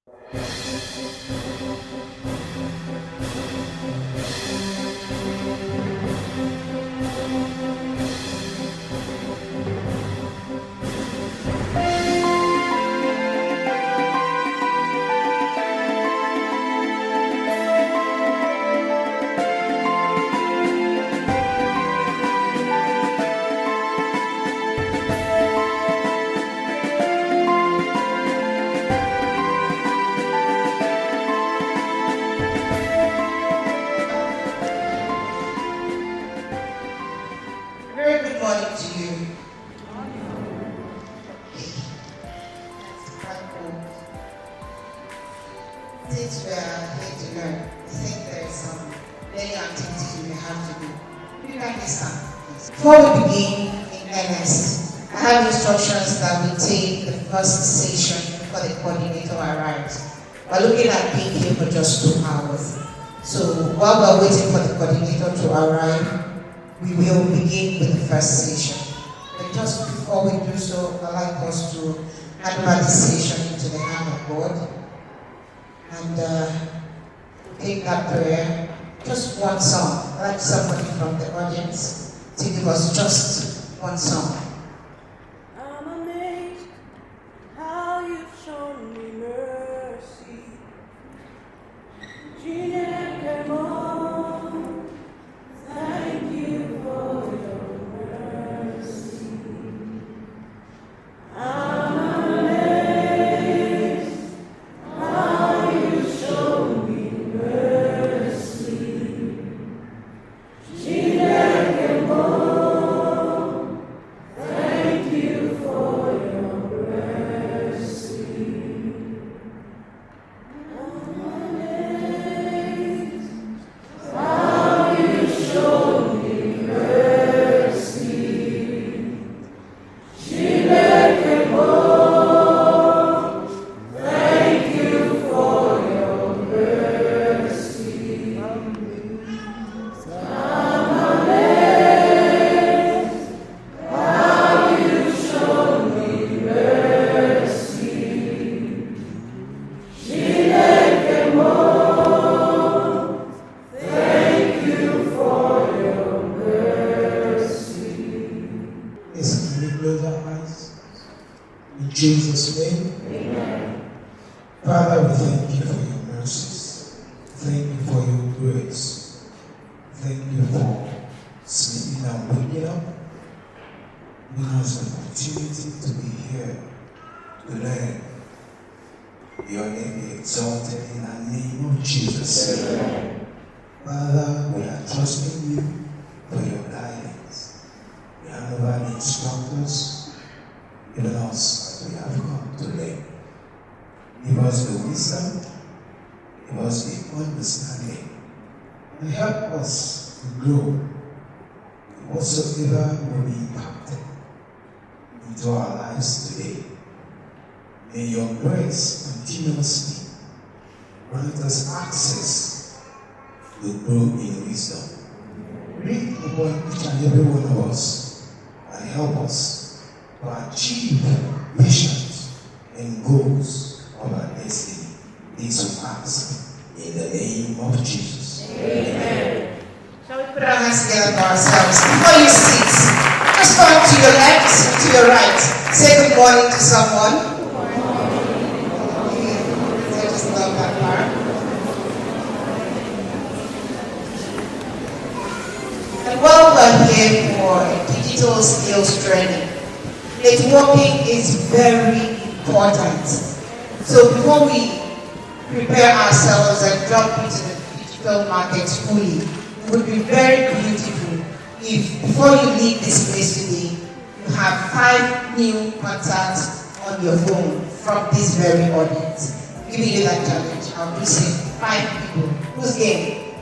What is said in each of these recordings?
Very good morning to you. Since we are here to learn, I think there is some many activities we may have to do. Would you like to start, please? Before we begin in earnest, I have instructions that we take the first session before the coordinator arrives. We're looking at being here for just 2 hours. So while we're waiting for the coordinator to arrive, we will begin with the first session. But just before we do so, I'd like us to hand over the session into the hand of God and take that prayer. Just one song. I'd like somebody from the audience to give us just one song. I'm amazed how you've shown me mercy. Thank you for your mercy. I'm amazed how you show me mercy. Thank you for your mercy. I'm amazed how you show me mercy. Thank you for your mercy. I'm amazed how you show me mercy. Thank you for your mercy. Yes, can we close our eyes? In Jesus' name. Amen. Father, we thank you for your mercies. Thank you for your grace. Thank you for sleeping and waking up. Giving us the opportunity to be here to learn. Your name be exalted in the name of Jesus. Amen. Father, we are trusting you for your guidance. We hand over the instructors, given us as we have come to learn. Give us the wisdom, give us the understanding, and help us to grow. Whatsoever will be impacted into our lives today. May your grace continuously grant us access to grow in wisdom. Breathe upon each and every one of us and help us to achieve visions and goals of our destiny. This we ask in the name of Jesus. Amen. Shall we put our hands together for ourselves? Before you sit, just turn to your left, to your right. Say good morning to someone. I just love that part. And while we're here for a digital skills training, networking is very important. So before we prepare ourselves and jump into the digital market fully, it would be very beautiful if before you leave this place today, you have 5 new contacts on your phone from this very audience. Giving you that challenge. I'll do say 5 people. Who's game?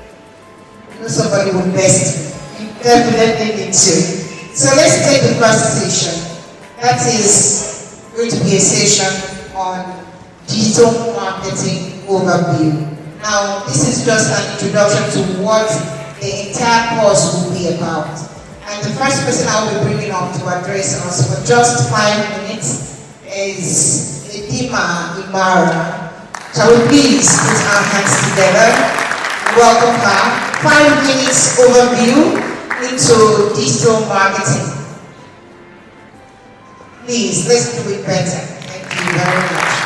You know somebody would best. You definitely need to. So let's take the first session. That is going to be a session on digital marketing overview. Now, this is just an introduction to what the entire course will be about. And the first person I will be bringing on to address us for just 5 minutes is Edima Imara. Shall we please put our hands together? Welcome her. 5 minutes overview into digital marketing. Please, let's do it better. Thank you very much.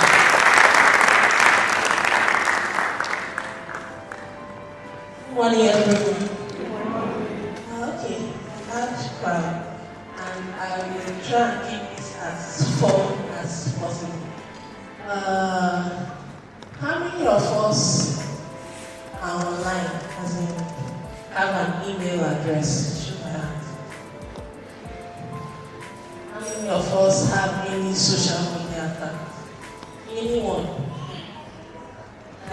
Good morning, everyone. Okay, I'm proud, and I will try and keep this as fun as possible. How many of us are online, as in have an email address? Should I have? How many of us have any social media account? Anyone? I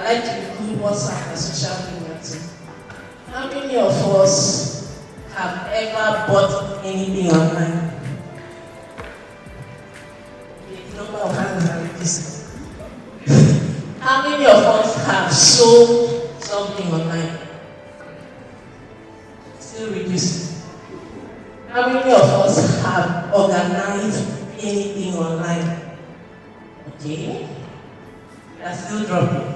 like to include WhatsApp as social media too. How many of us have ever bought anything online? The number of hands are reducing. How many of us have sold something online? Still reducing. How many of us have organized anything online? Okay. That's still dropping.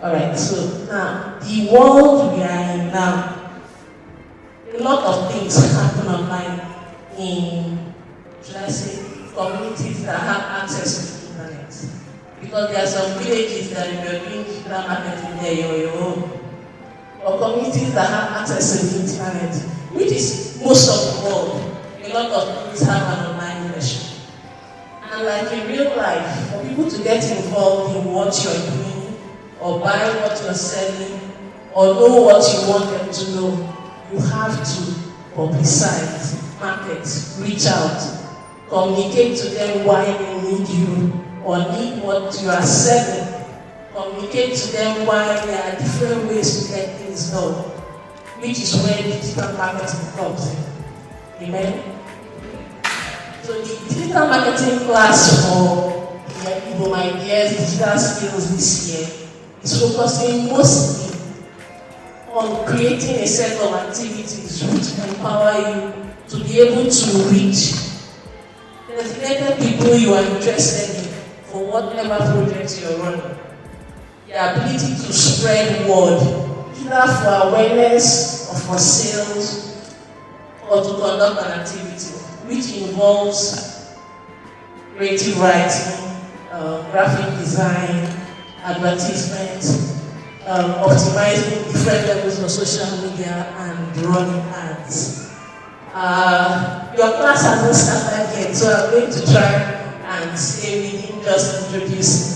Alright, so now the world we are in now, a lot of things happen online in, should I say, communities that have access to the internet. Because there are some villages that if you're doing digital marketing there, you're your own. Or communities that have access to the internet, which is most of the world, a lot of things have an online version. And like in real life, for people to get involved in what you're doing, or buy what you're selling, or know what you want them to know, you have to publicize, market, reach out, communicate to them why they need you, or need what you are selling. Communicate to them why there are different ways to get things done, which is where digital marketing comes in. Amen? So the digital marketing class for the Ibom Ideas Digital Skills this year is focusing mostly on creating a set of activities which empower you to be able to reach designated people you are interested in for whatever project you're running. The ability to spread word, either for awareness or for sales, or to conduct an activity which involves creative writing, graphic design, advertisement, optimizing different levels of social media, and running ads. Your class hasn't started yet, so I'm going to try and stay within just introducing.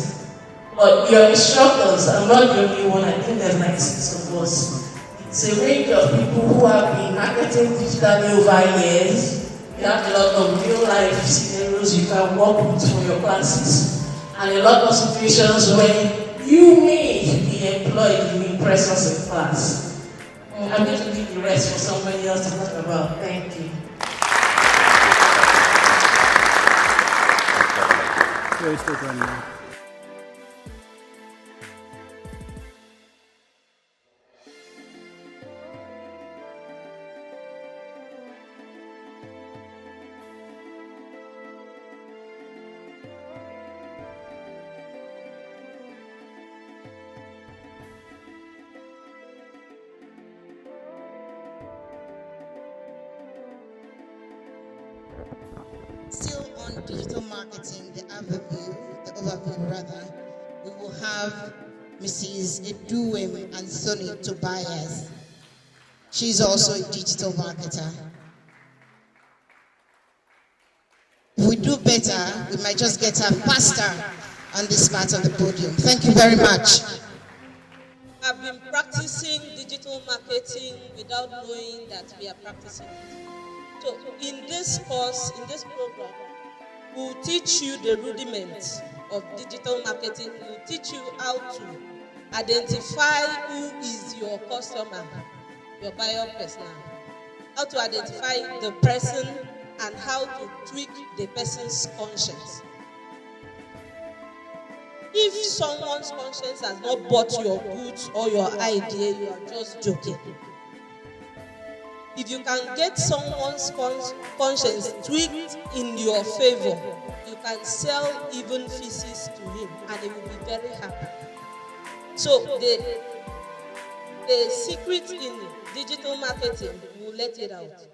But your instructors, I'm not the only one, I think there's like 6 of us. It's a range of people who have been marketing digitally over years. You have a lot of real life scenarios you can work with for your classes, and a lot of situations where you may be employed in the presence in class. I'm going to leave the rest for somebody else to talk about. Thank you. Still on digital marketing, the overview rather, we will have Mrs. Ibom Anthony Tobias. She's also a digital marketer. If we do better, we might just get her faster on this part of the podium. Thank you very much. I've been practicing digital marketing without knowing that we are practicing it. So in this course, in this program, we'll teach you the rudiments of digital marketing. We'll teach you how to identify who is your customer, your buyer persona, how to identify the person and how to tweak the person's conscience. If someone's conscience has not bought your goods or your idea, you are just joking. If you can get someone's conscience tweaked in your favor, you can sell even feces to him and he will be very happy. So the secret in digital marketing will let it out.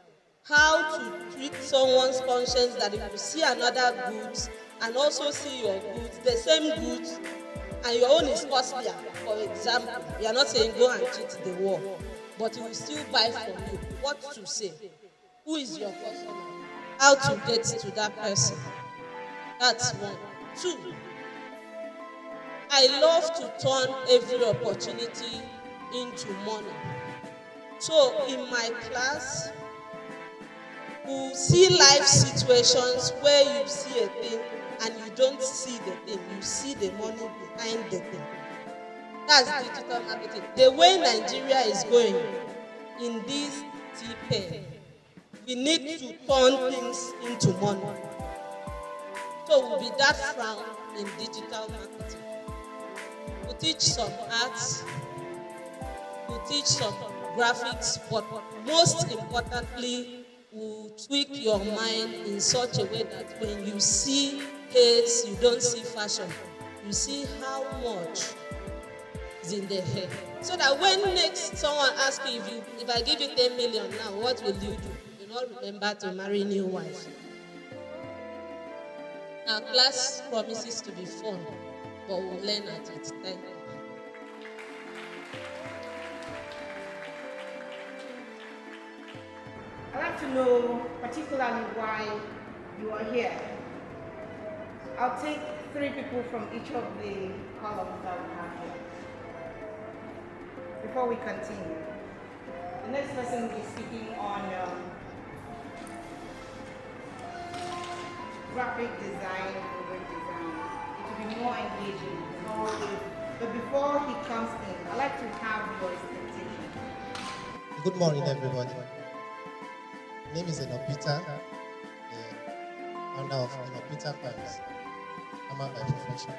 How to treat someone's conscience that if you see another goods and also see your goods, the same goods, and your own is costlier. For example, we are not saying go and cheat the war, but he will still buy from you. What to say? Who is your customer? How to get to that person? That's one. Two, I love to turn every opportunity into money. So in my class, we'll see life situations where you see a thing and you don't see the thing. You see the money behind the thing. That's digital marketing. The way Nigeria is going in this TPE, we need to turn things into money. So we'll be that frown in digital marketing. We'll teach some arts, we'll teach some graphics, but most importantly, we'll tweak your mind in such a way that when you see haze, you don't see fashion. You see how much is in the hair. So that when next someone asks you, if I give you 10 million now, what will you do? You not remember to marry a new wife. Our class promises to be fun, but we'll learn at it. Thank you. I'd like to know particularly why you are here. I'll take 3 people from each of the columns that we have here. Before we continue, the next person will be speaking on graphic design, web design. It will be more engaging. But before he comes in, I'd like to have your expectation. Good morning, everybody. My name is Enopita, the founder of Enopita Farms. I'm a by profession.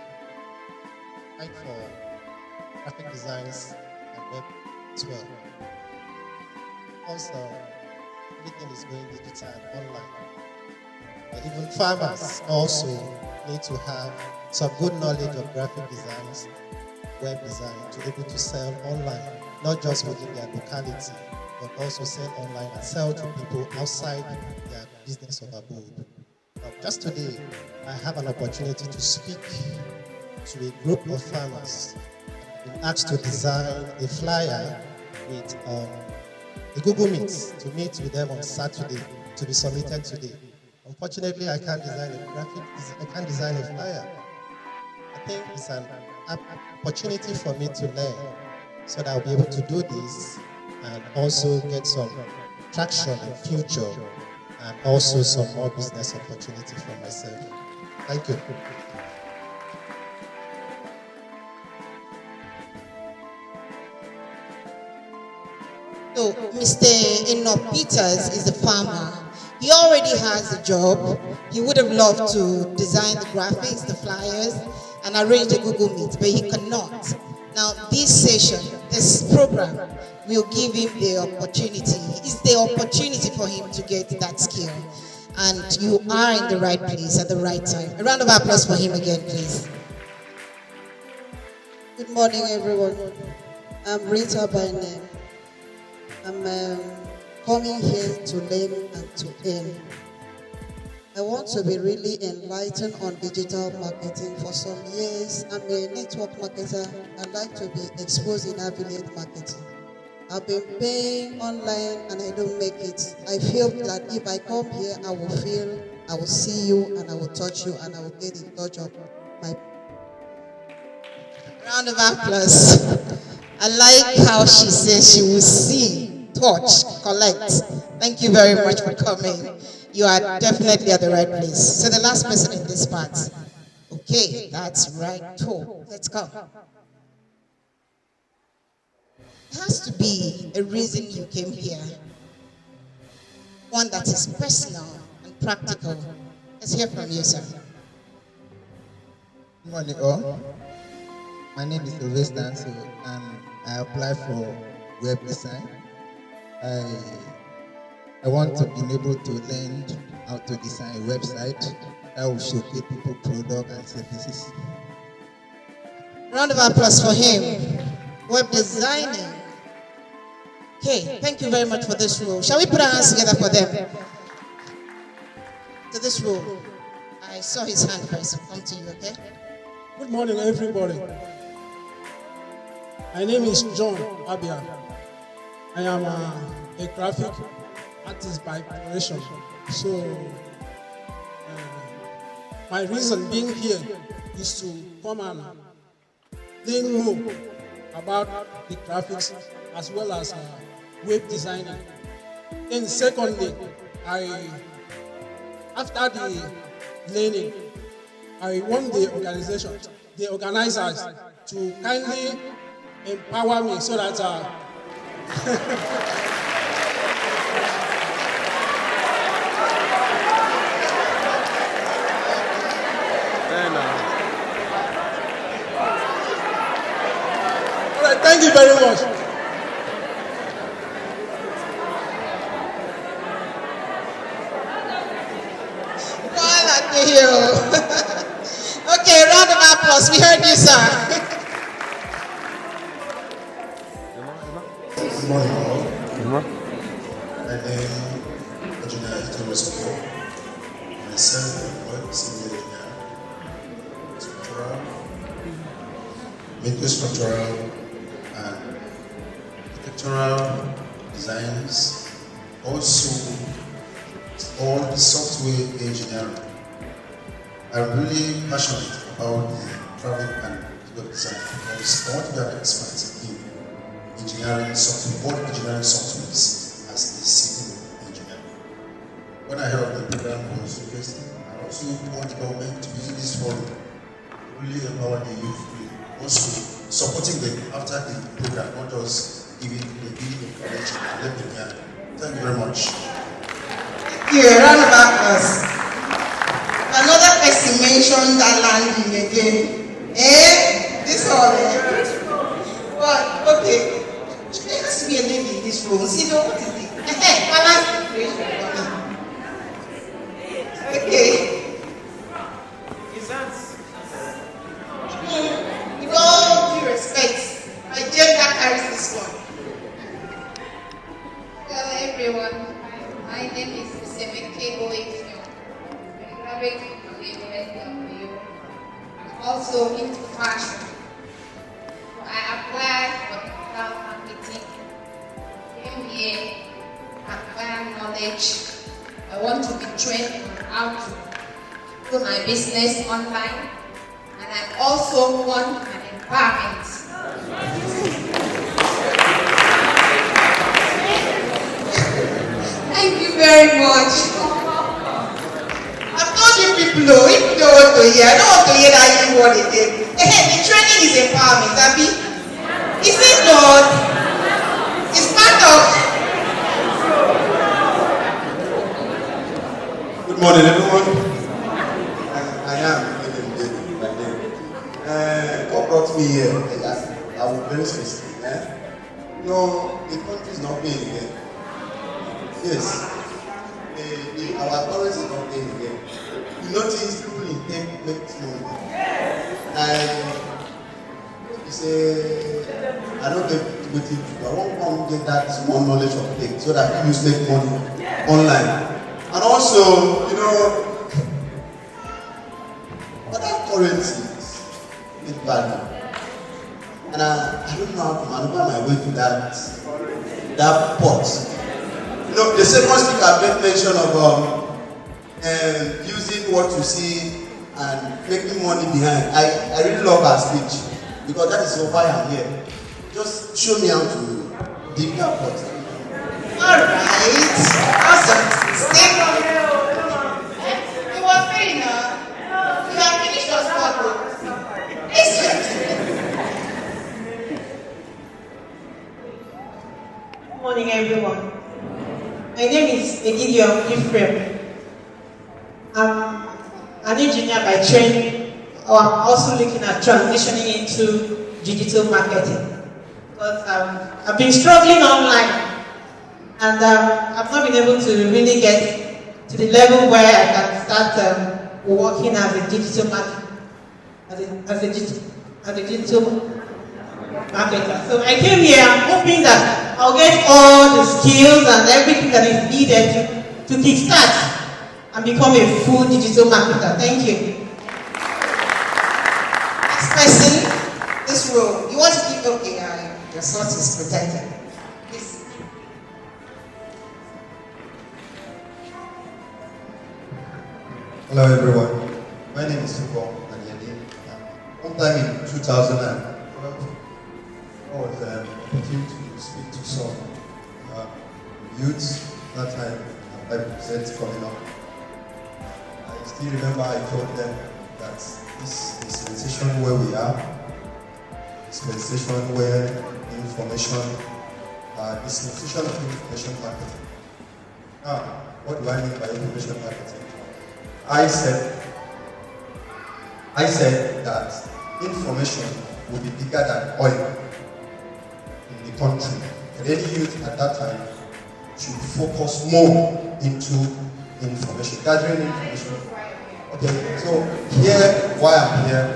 I write for graphic designs and web as well. Also, everything is going digital and online. And even farmers also need to have some good knowledge of graphic designs, web design, to be able to sell online, not just within their locality, but also sell online and sell to people outside their business of abode. Just today, I have an opportunity to speak to a group of farmers. I've been asked to design a flyer with a Google Meet to meet with them on Saturday to be submitted today. Unfortunately, I can't design a flyer. I think it's an opportunity for me to learn so that I'll be able to do this and also get some traction in future and also some more business opportunity for myself. Thank you. So, Mr. Enoch Peters is a farmer. He already has a job. He would have loved to design the graphics, the flyers, and arrange a Google Meet, but he cannot. Now, this session, this program, will give him the opportunity. It's the opportunity for him to get that skill. And you are in the right place at the right time. A round of applause for him again, please. Good morning, everyone. I'm Rita by name. I'm coming here to learn and to earn. I want to be really enlightened on digital marketing. For some years, I'm a network marketer. I like to be exposed in affiliate marketing. I've been paying online and I don't make it. I feel that if I come here, I will feel, I will see you and I will touch you and I will get in touch of my... Round of applause. I like how she says she will see, touch, collect. Thank you very much for coming. You are definitely at the right place. So the last person in this part. Okay, that's right. Let's go. There has to be a reason you came here. One that is personal and practical. Let's hear from you, sir. Good morning, all. My name is Sylvester, and I applied for web design. I want to be able to learn how to design a website that will showcase people product and services. Round of applause for him. Web designing. Okay, thank you very much for this role. Shall we put our hands together for them? To this role. I saw his hand first. I'll come to you, okay? Good morning, everybody. My name is John Abia. I am a graphic artist by profession. So, my reason being here is to come and learn more about the graphics as well as web designing. Then secondly, after the learning, I want the organizers to kindly empower me so that all right, thank you very much. Okay, round of applause. We heard you, sir. Good morning, all. My name is Engineer Ito. I'm self-employed senior engineer, structural, microstructural, and architectural designs, also all the software engineering. I'm really passionate about the traffic and web design because I want to be an expert in engineering software, both engineering softwares as a civil engineer. When I heard of the program, I was interested. I also want the government to be using this forum to really empower the youth, also supporting them after the program, not just giving encouragement and let them learn. Thank you very much. Yeah, round of applause. Another person mentioned that landing again. This one. But okay, there has to be a lady in this room. See, no, what is it? Balance the equation for me. Okay. With all due respect, my gender carries this one. Hello everyone, my name is Semeke Oekyo. I'm a graphic designer. I'm also into fashion. So I applied for digital marketing. Came here, acquire knowledge. I want to be trained on how to do my business online, and I also want an environment. Thank you very much. I've told you people, though, if you don't want to hear, I don't want to hear that you word again. The training is empowerment, Abby. Is it not? It's part of. Good morning, everyone. I am Ibom by name. What brought me here? I was very specific. No, the country is not paying again. Yes. Our currency is not paying again. You notice people in tech make money. You say, I don't get motive. I want to get that small knowledge of tech so that people use make money online. And also, other currencies need value. And I don't know how to maneuver my way to that pot. The second speaker made mention of using what you see and making money behind. I really love her speech because that is why I'm here. Just show me how to dig that pot. Alright. Awesome. Stay from you were fair enough. You have finished your spot. Good morning, everyone. My name is Egidion Ephraim. I'm an engineer by training. I'm also looking at transitioning into digital marketing. Because I've been struggling online and I've not been able to really get to the level where I can start working as a digital digital marketer. So I came here hoping that I'll get all the skills and everything that is needed to kickstart and become a full digital marketer. Thank you. Next person, this row. You want to keep your slot is protected. Please. Hello everyone, my name is Ibom. Sometime in 2012, I was opportunity to speak to some youths that time I present coming up. I still remember I told them that this dispensation where we are, dispensation where information, dispensation of information marketing. Now, what do I mean by information marketing? I said that information will be bigger than oil in the country. And any youth at that time should focus more into information, gathering information. Okay, so here, why I'm here,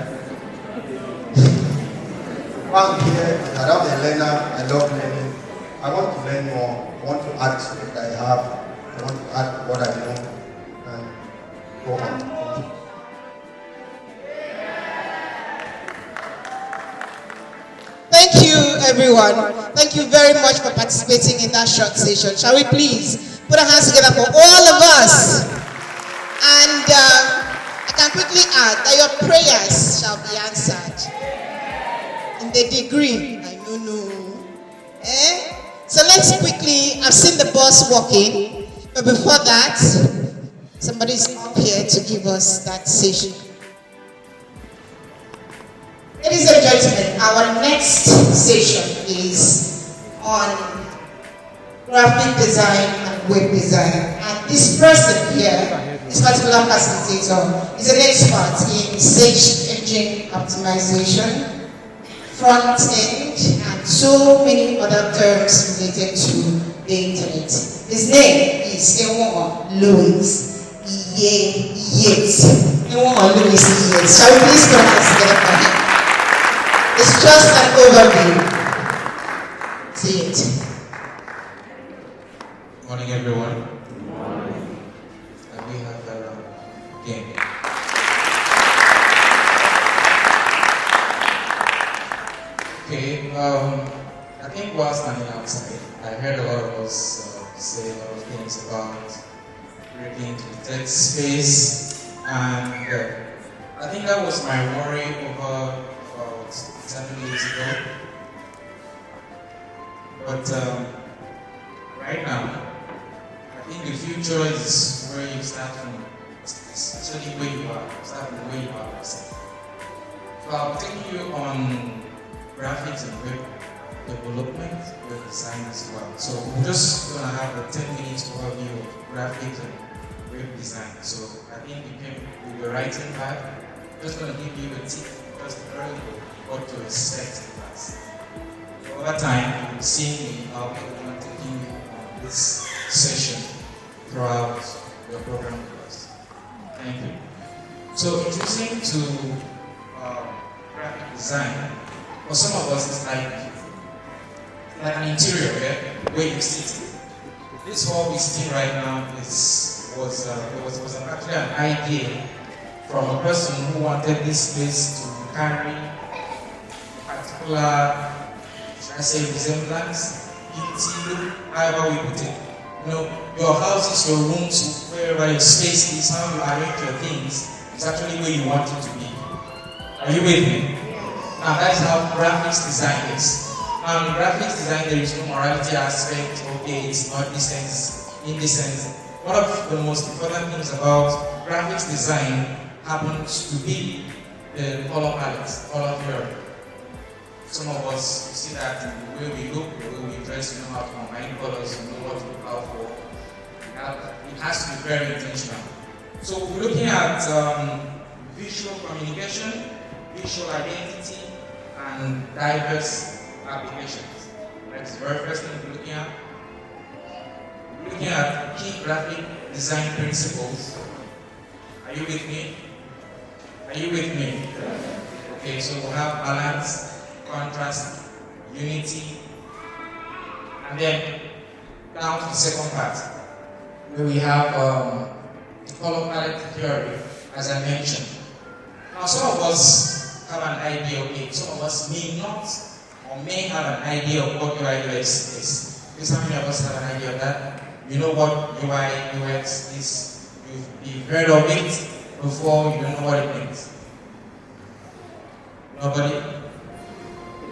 and I'm a learner, I love learning. I want to learn more, I want to add to what I have, I want to add what I know, and go on. Thank you, everyone. Thank you very much for participating in that short session. Shall we please put our hands together for all of us? And I can quickly add that your prayers shall be answered. In the degree, I don't know. So let's quickly, I've seen the boss walking, but before that, somebody's up here to give us that session. Ladies and gentlemen, our next session is on graphic design and web design. And this person here, this particular facilitator, is an expert in search engine optimization, front end, and so many other terms related to the internet. His name is Ibom Louis Yates. Ibom Louis Yates. Shall we please put our hands together for him? It's just an overview. See it. Morning, everyone. Good morning. And we have a game. Okay, I think while standing outside, I heard a lot of us say a lot of things about breaking into the tech space, and I think that was my worry over 7 years ago. But right now, I think the future is where you start from, especially where you are, start from where you are yourself. So I'll take you on graphics and web development, web design as well. So we're just going to have a 10 minutes overview of graphics and web design. So I think we were writing that. Just going to give you a tip, just early what to expect in class. Over time, you will see me, I'll be the one taking you on this session throughout your program class. Thank you. So introducing to graphic design, for some of us it's like an interior, yeah, where you sit. This hall we're sitting right now was actually an idea from a person who wanted this place to carry particular, should I say, resemblance, unity, however we put it. You know, your houses, your rooms, wherever your space is, how you arrange your things, is actually where you want it to be. Are you with me? Now that is how graphics design is. Now in graphics design there is no morality aspect, okay, it's not decent, indecent. One of the most important things about graphics design happens to be the color palette, color theory. Some of us see that in the way we look, the way we dress, we know how to combine colors, we know what to look out for. It has to be very intentional. So we're looking at visual communication, visual identity, and diverse applications. That's the very first thing we're looking at. We're looking at key graphic design principles. Are you with me? Are you with me? Okay, so we have balance, contrast, unity, and then down to the second part, where we have the color palette theory, as I mentioned. Now, some of us have an idea of it. Some of us may not or may have an idea of what UI UX is. Because how many of us have an idea of that? You know what UI UX is. You've heard of it before, you don't know what it means. Nobody?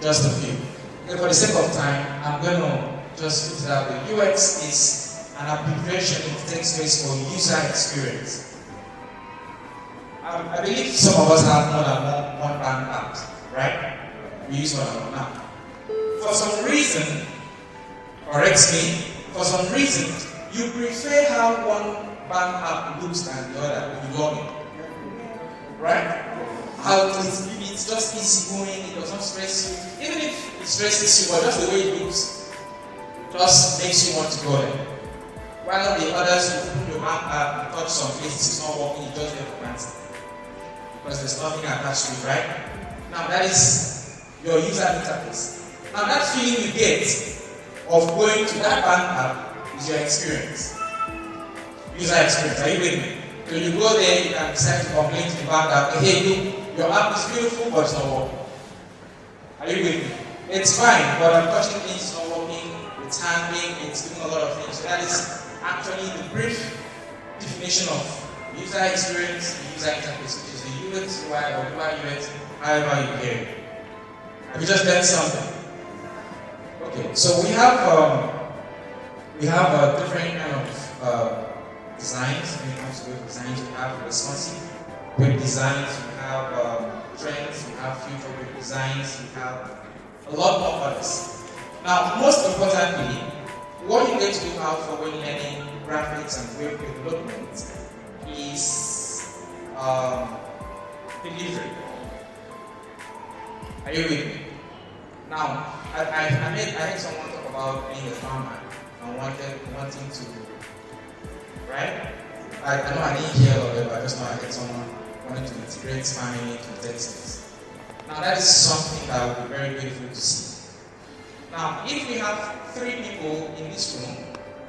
Just a few. Okay, for the sake of time, I'm going to just put it out there. UX is an abbreviation in text space for user experience. I believe some of us have more than one bank app, right? We use one of them now. For some reason, correct me, for some reason, you prefer how one bank app looks than the other when you log in. Right? How it's just easy going, it does not stress you. Even if it stresses you, but just the way it looks just makes you want to go there. While the others, you open your bank app, touch some places, it's not working, you just get the granted. Because there's nothing attached to it, right? Now that is your user interface. Now that feeling you get of going to that bank app is your experience. User experience, are you with me? So you go there, you can decide to complain to the bank app, hey look, your app is beautiful but it's not working. Are you with me? It's fine, but I'm touching things, it's not working, it's hanging, it's doing a lot of things. So that is actually the brief definition of user experience, user interface, which is the UX, UI, or UI, UX, however you hear it. Have you just learned something? Okay, so we have different kind of designs. When it comes to web designs, we have responsive web designs, we have trends, we have future web designs, we have a lot more others. Now, most importantly, what you get to look out for when learning graphics and web development is delivery. Are you with me? Now, I heard someone talk about being a farmer and wanting to, right? I know I didn't hear all of it, but I just know I heard someone wanting to integrate farming into Texas. Now, that is something that would be very beautiful to see. Now, if we have 3 people in this room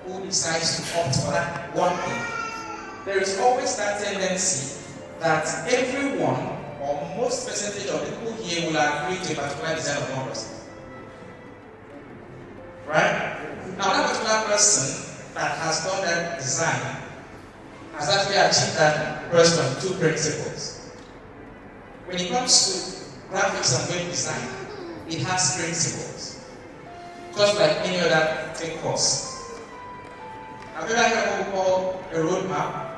who decides to opt for that one thing, there is always that tendency that everyone or most percentage of the people here will agree to a particular design of one person. Right? Now that particular person that has done that design has actually achieved that based on 2 principles. When it comes to graphics and web design, it has principles. Just like any other thing course. Have you ever heard of what we call a roadmap?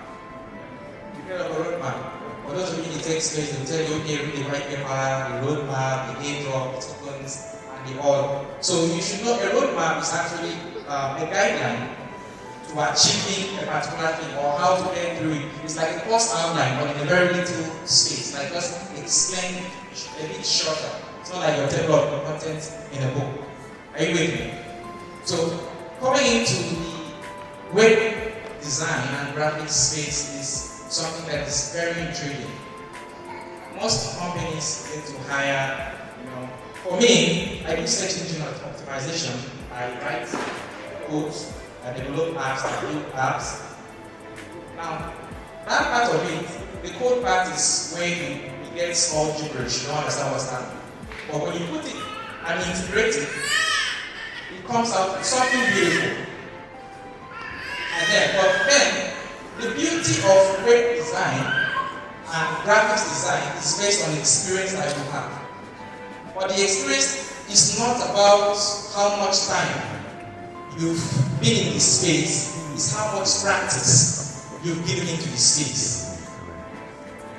You heard of a roadmap? For those of you in the tech space, they'll tell you, okay, read the white paper, the roadmap, the airdrop, the tokens, and the all. So you should know a roadmap is actually a guideline to achieving a particular thing or how to get through it. It's like a course outline, but in a very little space. Like just explain a bit shorter. It's not like your table of content in a book. Are you with me? So coming into the web design and graphics space is something that is very intriguing. Most companies get to hire, for me, I do search engine optimization. I write codes, I develop apps, I build apps. Now, that part of it, the code part is where it gets all gibberish, you don't understand what's happening. But when you put it and integrate it, it comes out with something beautiful. But then, the beauty of web design and graphics design is based on the experience that you have. But the experience is not about how much time you've been in this space, it's how much practice you've given into this space.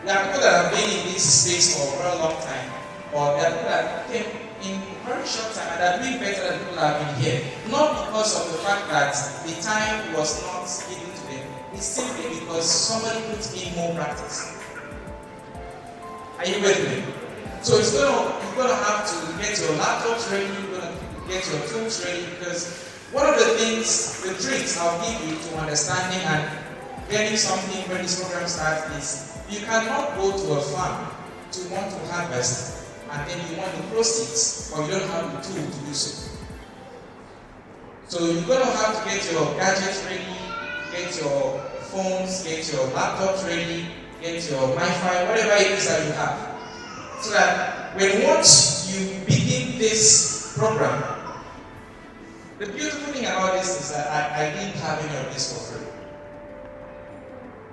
There are people that have been in this space for a very long time, or there are people that came in a very short time and are doing better than people that have been here. Not because of the fact that the time was not given to them, it's simply because somebody put in more practice. Are you with me? So you're going to have to get your laptops ready, you're going to get your tools ready, because one of the things, the tricks I'll give you to understanding and getting something when this program starts is you cannot go to a farm to want to harvest and then you want the proceeds, or you don't have the tool to do so. So you're going to have to get your gadgets ready, get your phones, get your laptops ready, get your Wi-Fi, whatever it is that you have. So that when once you begin this program, the beautiful thing about this is that I didn't have any of this for free.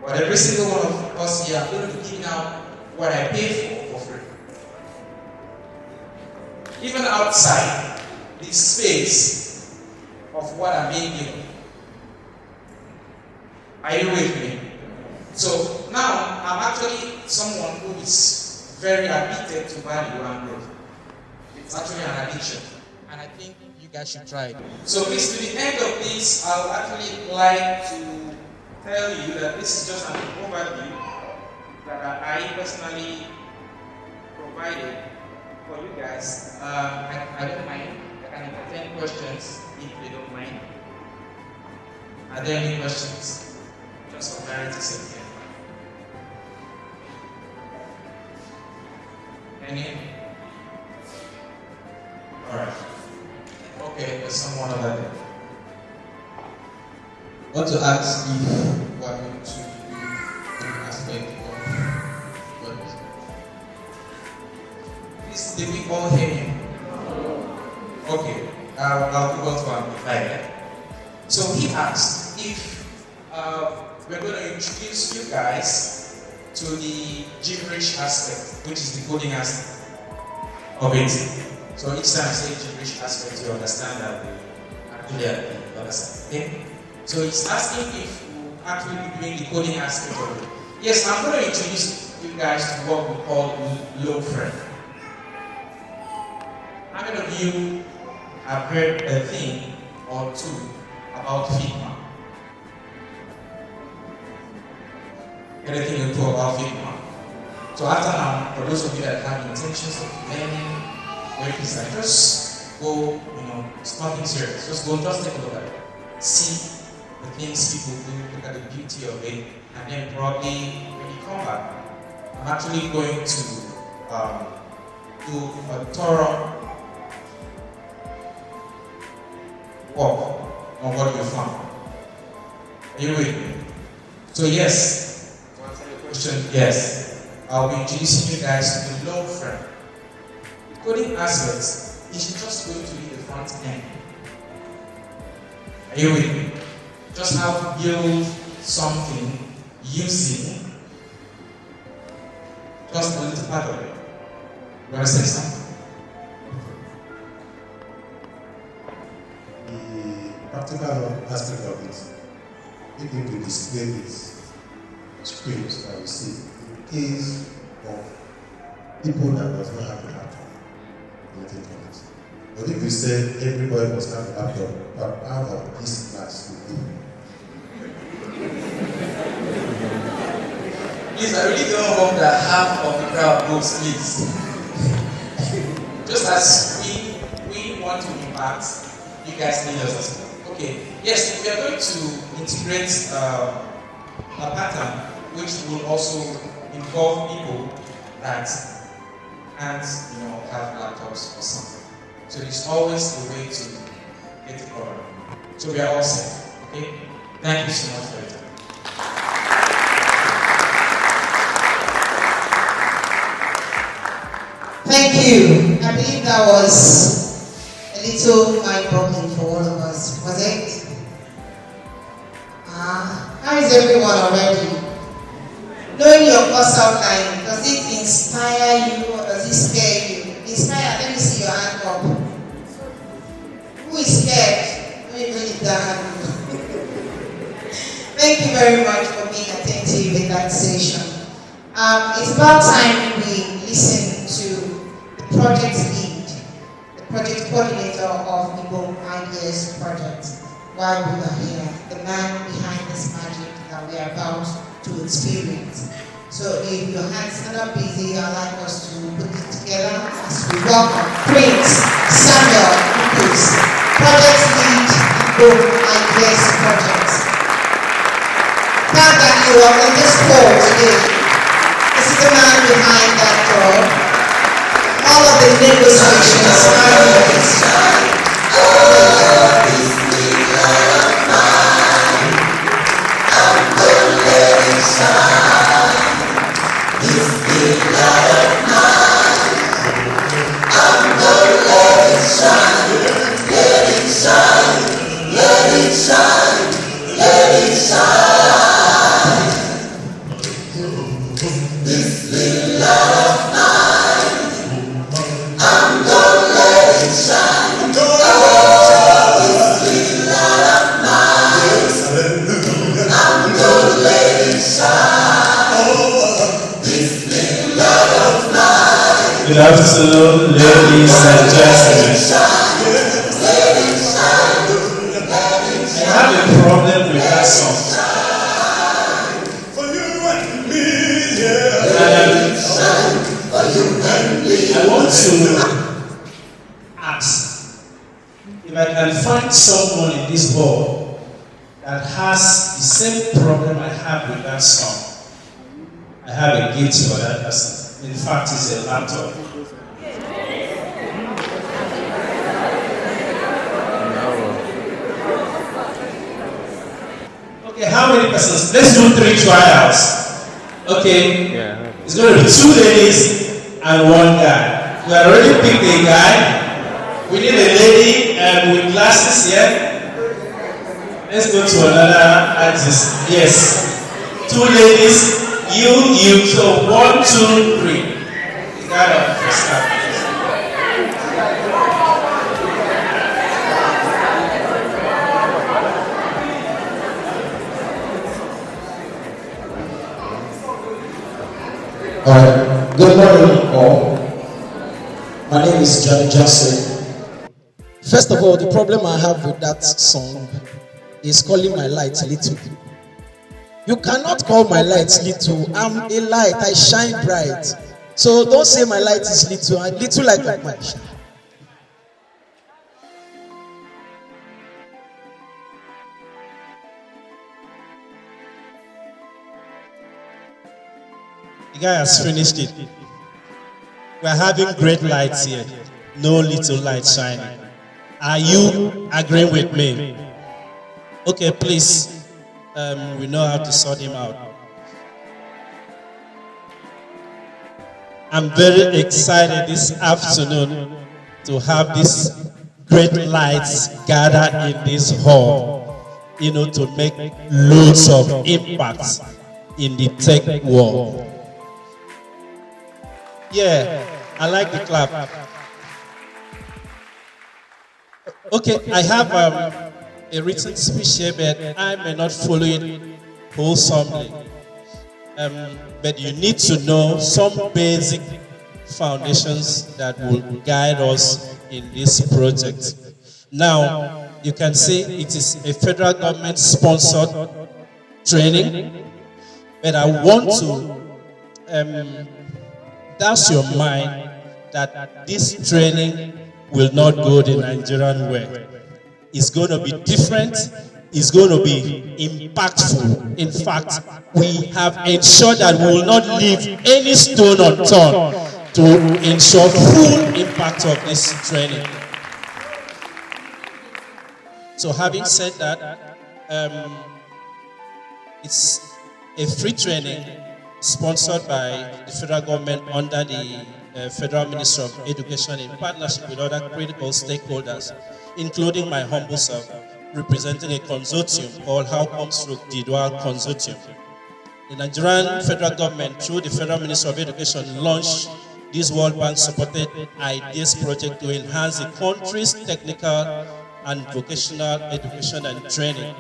But every single one of us here, I'm going to be giving out what I paid for free. Even outside the space of what I'm being given. Are you with me? So now I'm actually someone who is very addicted to value and growth. It's actually an addiction. And I think you guys should try it. So please, to the end of this, I would actually like to tell you that this is just an overview that I personally provided for you guys. I don't mind. I can entertain questions if they don't mind. Are there any questions? Just for clarity's sake. Any? Alright. Okay, there's someone over there. I want to ask if we are going to do an aspect of what is. Please, did we all hear you? Okay, I'll go on to amplify that. So he asked if we're going to introduce you guys to the gibberish aspect, which is the coding aspect of it. So each time I say gibberish aspect, you understand that we actually understand. Okay? So he's asking if we actually be doing the coding aspect of it. Yes, I'm going to introduce you guys to what we call low frame. How many of you have heard a thing or two about Figma? Anything you know about Figma? So after now, for those of you that have intentions of learning web design, just go, it's nothing serious. Just go, just take a look at it. See the things people do, look at the beauty of it, and then probably when you come back, I'm actually going to do a thorough work on what you found. Are you with me? So yes, to answer your question, yes, I'll be introducing you guys to the low frame. The coding aspects is just going to be the front end. Are you with me? Just how to build something using just a little part of it. You want to say something? The practical aspect of it, we need to display these screens that we see in case of people that does not have a laptop. Anything on it. But if you said everybody must have a laptop, but out of this class will do. Please, I really don't hope that half of the crowd goes, please. Just as we want to impact, you guys need us as well. Okay, yes, we are going to integrate a pattern which will also involve people that can't, have laptops or something. So there's always a way to get it covered. So we are all set. Okay? Thank you so much for your time. Thank you. I believe that was a little mind-boggling for all of us, was it? How is everyone already? Knowing your course outline, does it inspire you or does it scare you? Inspire, let me see your hand up. Who is scared? Let me bring it down. Thank you very much for being attentive in that session. It's about time we listen to the project lead, the project coordinator of Ibom Ideas Project, while we are here, the man behind this magic that we are about to experience. So if your hands are not busy, I'd like us to put it together as we welcome Prince Samuel Lucas, project lead Ibom Ideas Project. glad that you are on this call today. This is the man behind that door. All of the negotiations Good afternoon, ladies and gentlemen. I have a problem with that song. I want to ask if I can find someone in this hall that has the same problem I have with that song. I have a gift for that person. In fact, it's a laptop. Okay, how many persons? Let's do 3 trials. Okay, it's going to be 2 ladies and 1 guy. We already picked a guy. We need a lady with glasses here. Let's go to another artist. Yes, 2 ladies. You, so 1, 2, 3. You got it. Start. Alright, good morning all. My name is Johnny Johnson. First of all, the problem I have with that song is calling my light little. You cannot call my light little. I'm a light, I shine bright. So don't say my light is little. I'm little like my shine. The guy has finished it. We're having great lights here. No little light shining. Are you agreeing with me? Okay, please. We know how to sort him out. I'm very excited this afternoon to have these great lights gathered in this hall, to make loads of impact in the tech world. Yeah, I like the clap. Okay, I have a written speech here, but I may not follow it wholesomely. But you need to know some basic foundations that will guide us in this project. Now, you can see it is a federal government sponsored training, but I want to douse your mind that this training will not go the Nigerian way. It's going to be different. It's going to be impactful. In fact, we have ensured that we will not leave any stone unturned to ensure full impact of this training. So having said that, it's a free training sponsored by the federal government under the Federal Ministry of Education in partnership with other critical stakeholders, including my humble self, representing a consortium called How Comes Through the Dual Consortium. The Nigerian federal government, through the Federal Ministry of Education, launched this World Bank supported IDEAS project to enhance the country's technical and vocational education and training.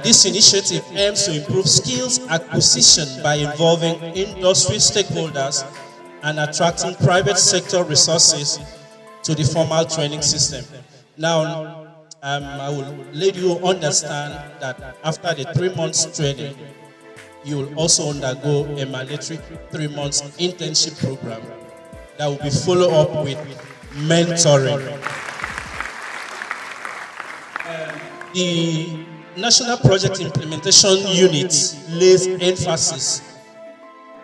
This initiative aims to improve skills acquisition by involving industry stakeholders and attracting private sector resources to the formal training system. Now, I will let you understand that after the 3 months training, you will also undergo a mandatory 3 months internship program that will be followed up with mentoring. The National Project Implementation Unit lays emphasis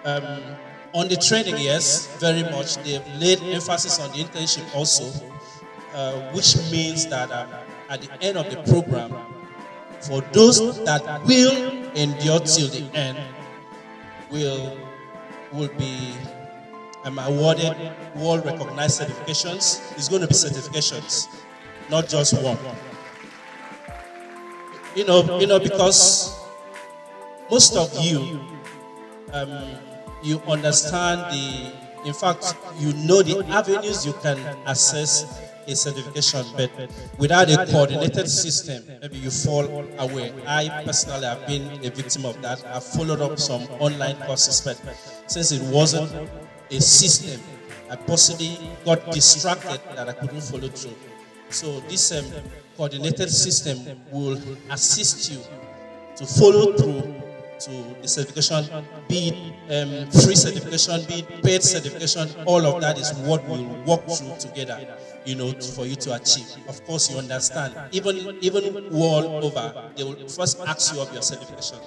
on the training, yes, very much. They've laid emphasis on the internship also, which means that at the end of the program, for those that will endure till the end, will be awarded world recognized certifications. It's going to be certifications, not just one. Because most of you, you understand in fact, you know the avenues you can access a certification, but without a coordinated system, maybe you fall away. I personally have been a victim of that. I've followed up some online courses, but since it wasn't a system, I possibly got distracted that I couldn't follow through. So this coordinated system will assist you to follow through to the certification, be it free certification, be it paid certification. All of that is what we'll work through together, for you to achieve. Of course, you understand, even world over, they will first ask you of your certification.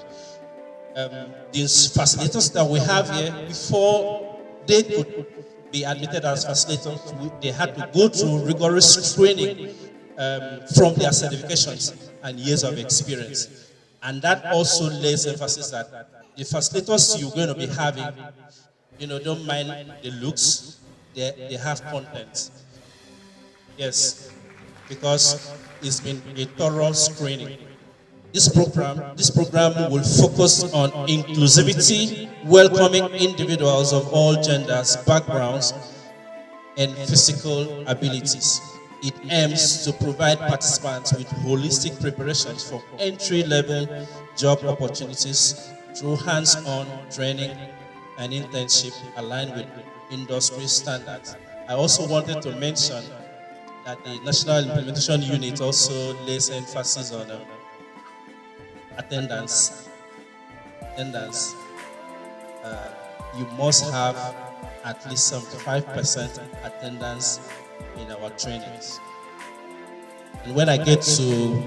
These facilitators that we have here, before they could be admitted as facilitators, they had to go through rigorous training from their certifications and years of experience. And that also lays emphasis that the facilitators you're going to be having, don't mind the looks, they have content. Yes, because it's been a thorough screening. This program will focus on inclusivity, welcoming individuals of all genders, backgrounds, and physical abilities. It aims to provide participants with holistic preparations for entry-level job opportunities through hands-on training and internship aligned with industry standards. I also wanted to mention that the National Implementation Unit also lays emphasis on attendance. You must have at least 75% attendance in our trainings. And when I get to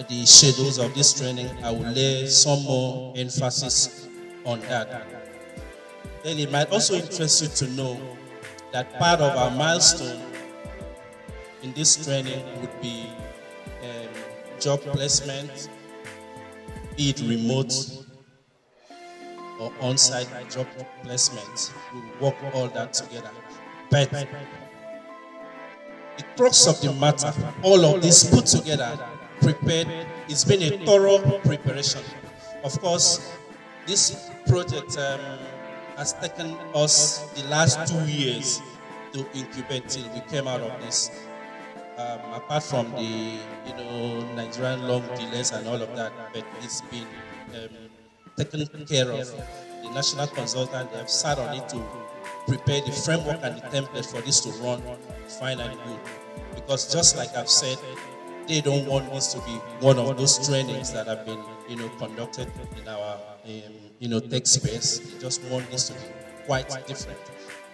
the schedules of this training, I will lay some more emphasis on that. Then it might also interest you to know that part of our milestone in this training would be job placement, be it remote or on-site job placement. We work all that together. But the crux of the matter, all of this put together, prepared, it's been a thorough preparation. Of course, this project has taken us the last 2 years to incubate till we came out of this. Apart from the Nigerian long delays and all of that, but it's been taken care of. The national consultant, they have sat on it to prepare the framework and the template for this to run fine and good. Because just like I've said, they don't want this to be one of those trainings that have been conducted in our tech space. They just want this to be quite different.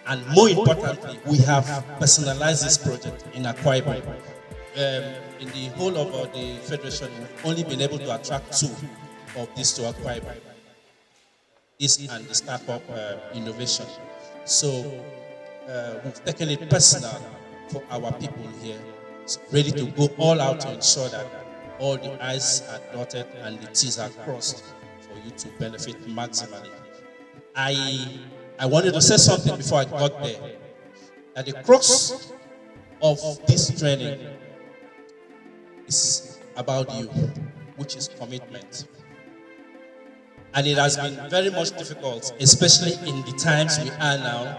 And more importantly, we have personalized this project in Akwa Ibom. In the whole of the Federation, we've only been able to attract 2 of these to Akwa Ibom. This and the startup innovation. So we've taken it personal for our people here, ready to go all out to ensure that all the I's are dotted and the T's are crossed for you to benefit maximally. I wanted to say something before I got there, that the crux of this training is about you, which is commitment. And it has been very much difficult, especially in the times we are now,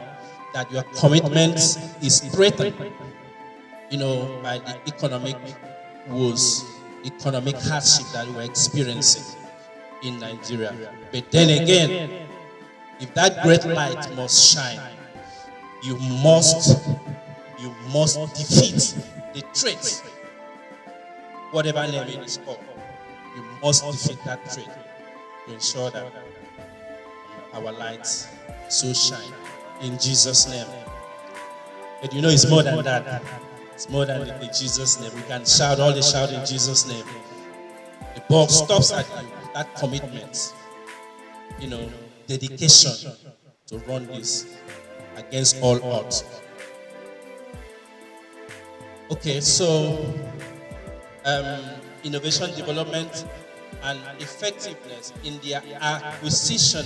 that your commitment is threatened, by the economic woes, economic hardship that we're experiencing in Nigeria. But then again, if that great light must shine, you must defeat the threat, whatever name it is called. You must defeat that threat to ensure that our lights so shine in Jesus' name. But it's more than that. It's more than the Jesus name. We can shout all the shout in Jesus' name. The But stops at you, that commitment, dedication to run this against all odds. Okay, so innovation development and effectiveness in the acquisition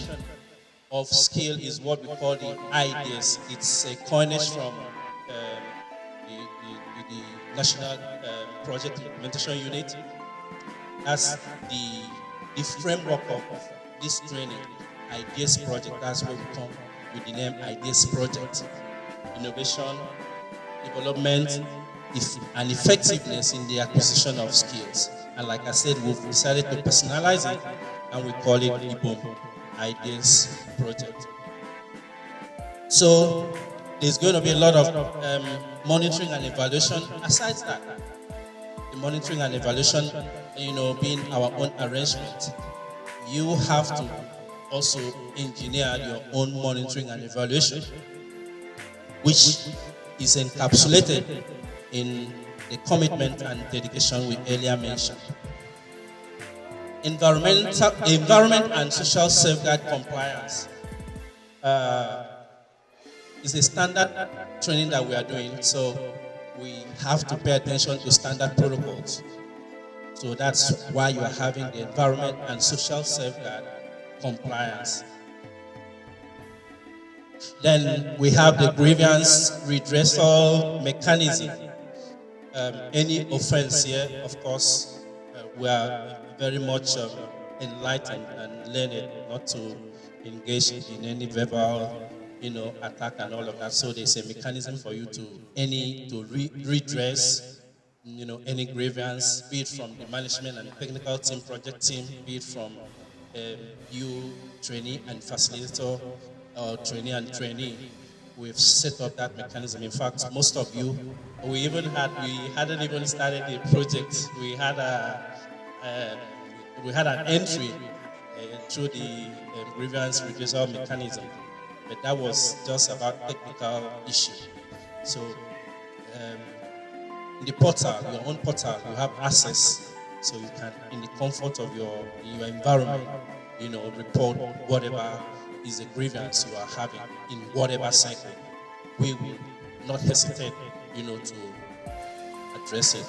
of skill is what we call the ideas. It's a coinage from the National Project Implementation Unit. That's the framework of this training, Ideas Project. That's where we come with the name Ideas Project. Innovation, development, and effectiveness in the acquisition of skills. And like I said, we've decided to personalize it, and we call it Ibom, Ideas Project. So there's going to be a lot of monitoring and evaluation. Aside that, the monitoring and evaluation, being our own arrangement, you have to also engineer your own monitoring and evaluation, which is encapsulated in the commitment and dedication we earlier mentioned. Environment and social safeguard compliance is a standard training that we are doing, so we have to pay attention to standard protocols. So that's why you are having the environment and social safeguard compliance. Then we have the grievance redressal mechanism. Any offense here, of course, we are very much enlightened and learned not to engage in any verbal, attack and all of that. So there's a mechanism for you to redress, any grievance, be it from the management and technical team, project team, be it from you, trainee and facilitator, or trainee and trainee. We've set up that mechanism. In fact, most of you, we hadn't even started the project. We had an entry through the grievance redressal mechanism, but that was just about technical issue. So, in the portal, your own portal, you have access, so you can, in the comfort of your environment, report whatever is a grievance you are having in whatever cycle. We will not hesitate, to address it.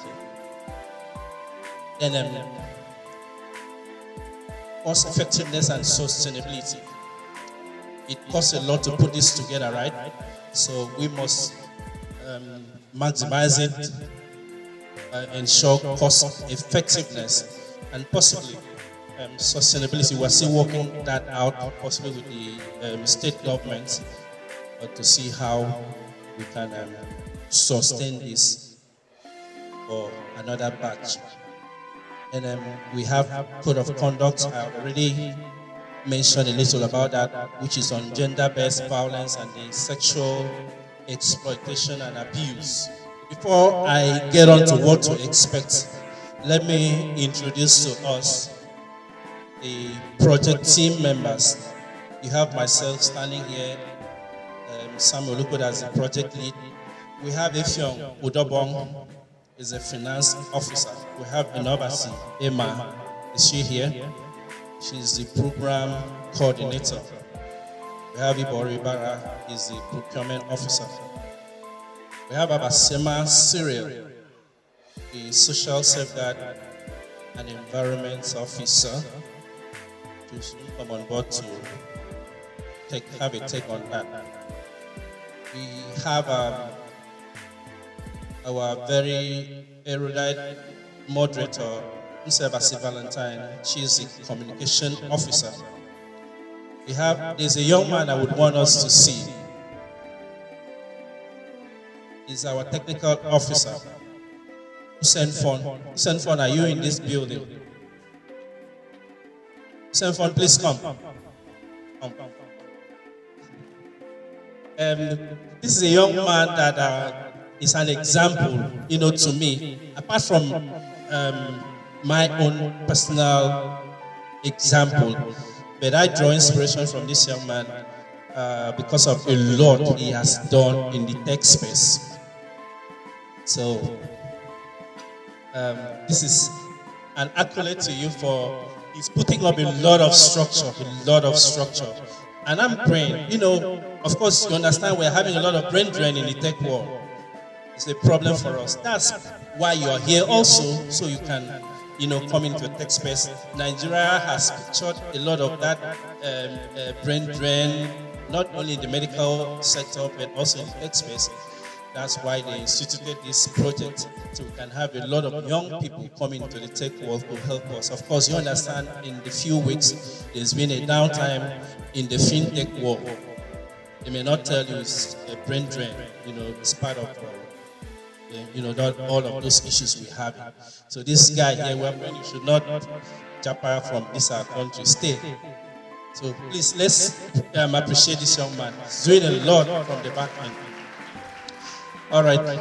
Then, cost effectiveness and sustainability. It costs a lot to put this together, right? So we must maximize it, ensure cost effectiveness, and possibly sustainability. We're still working that out, possibly with the state government, to see how we can sustain this for another batch. And we have code of conduct. I already mentioned a little about that, which is on gender-based violence and the sexual exploitation and abuse. Before I get on to what to expect, let me introduce to us the project team members. You have myself standing here, Samuel Lukod as the project lead. We have Ifyong Udobong, is a finance officer. We have Inobasi Emma, is she here? She's the program coordinator. We have Ibori Bara, is the procurement officer. We have Abasema Cyril, the social safeguard and environment officer, to come on board to have a take on that. We have our very erudite moderator, Nsebasi Valentine. She is the communication officer. There's a young man I would want us to see. He's our technical officer. Senfon, are you in this building? Senfon, please come. This is a young man that is an example, to me. Apart from my own personal example, but I draw inspiration from this young man because of a lot he has done in the tech space. So this is an accolade to you for he's putting up a lot of structure, a lot of structure. And I'm praying, of course, you understand we're having a lot of brain drain in the tech world. It's a problem for us. That's why you are here also, so you can, come into a tech space. Nigeria has pictured a lot of that brain drain, not only in the medical sector, but also in the tech space. That's why they instituted this project, so we can have a lot of young people coming into the tech world to help us. Of course, you understand, in the few weeks, there's been a downtime in the fintech world. They may not tell you it's a brain drain, it's part of all of those issues we have. So this guy here, we're praying you should not jump from this our country. Stay. So please, let's appreciate this young man. He's doing a lot from the back end. All right.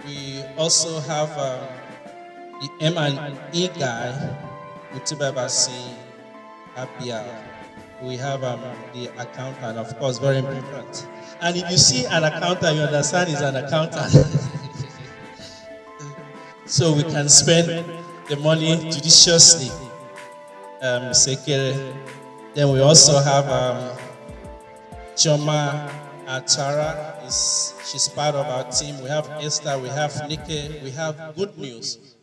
We also have the M&E guy, Utibabasi Abia. We have the accountant, of course, very important. And if you see an accountant, you understand he's an accountant. So we can spend the money judiciously. Then we also have Choma Atara. She's part of our team. We have Esther, we have Nike, we have Good News,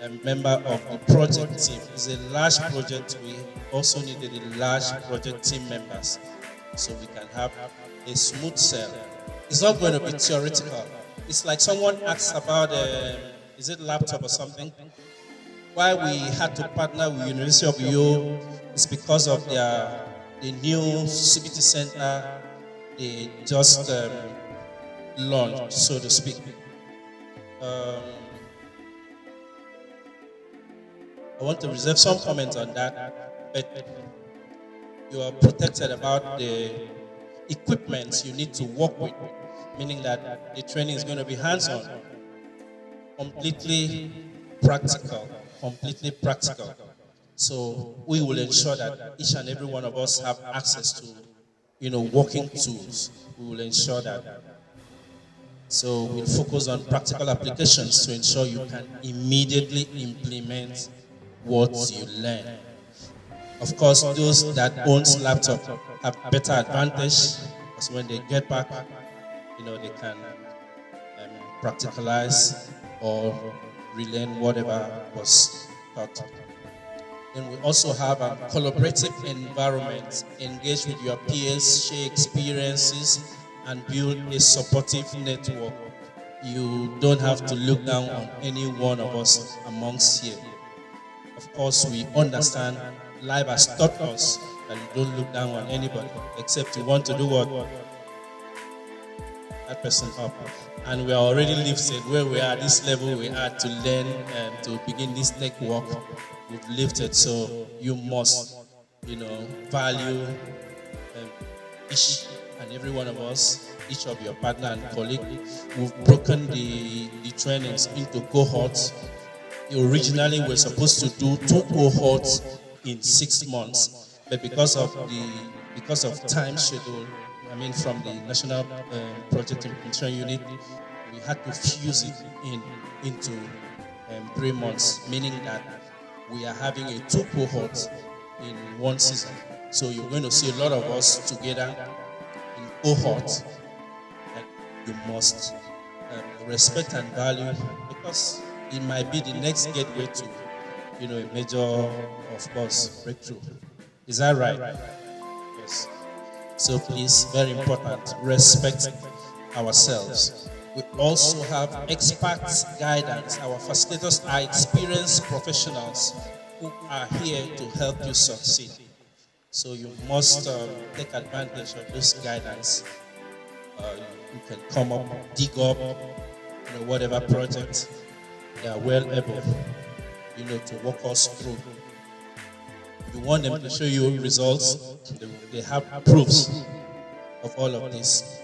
a member of the project team. It's a large project. We also needed a large project team members so we can have a smooth sell. It's not going to be theoretical. It's like someone asked about, is it laptop or something? Why we had to partner with University of Uyo is because of the new CBT center they just launched, so to speak. I want to reserve some comments on that, but you are protected about the equipment you need to work with, meaning that the training is going to be hands-on, completely practical. So we will ensure that each and every one of us have access to, working tools. We will ensure that. So we'll focus on practical applications to ensure you can immediately implement what you learn. Of course, those that owns laptop have better advantage because when they get back, they can practicalize or relearn whatever was taught. Then we also have a collaborative environment. Engage with your peers, share experiences, and build a supportive network. You don't have to look down on any one of us amongst here. Of course, we understand life has taught us that you don't look down on anybody, except you want to do what? That person up. And we are already lifted where we are, this level we are to learn and to begin this tech work. We've lifted, so you must, value each and every one of us, each of your partner and colleague. We've broken the trainings into cohorts. Originally, we're supposed to do 2 cohorts in 6 months, but because of time schedule, from the National Project Implementation Unit, we had to fuse it into 3 months, meaning that we are having a 2 cohorts in 1 season. So you're going to see a lot of us together in cohorts that you must respect and value, because it might be the next gateway to, a major, of course, breakthrough. Is that right? Yes. So please, very important, respect ourselves. We also have experts guidance. Our facilitators are experienced professionals who are here to help you succeed. So you must take advantage of this guidance. You can come up, dig up, whatever project. They are well able, to walk us through. You want them to show you results, they have proofs of all of this.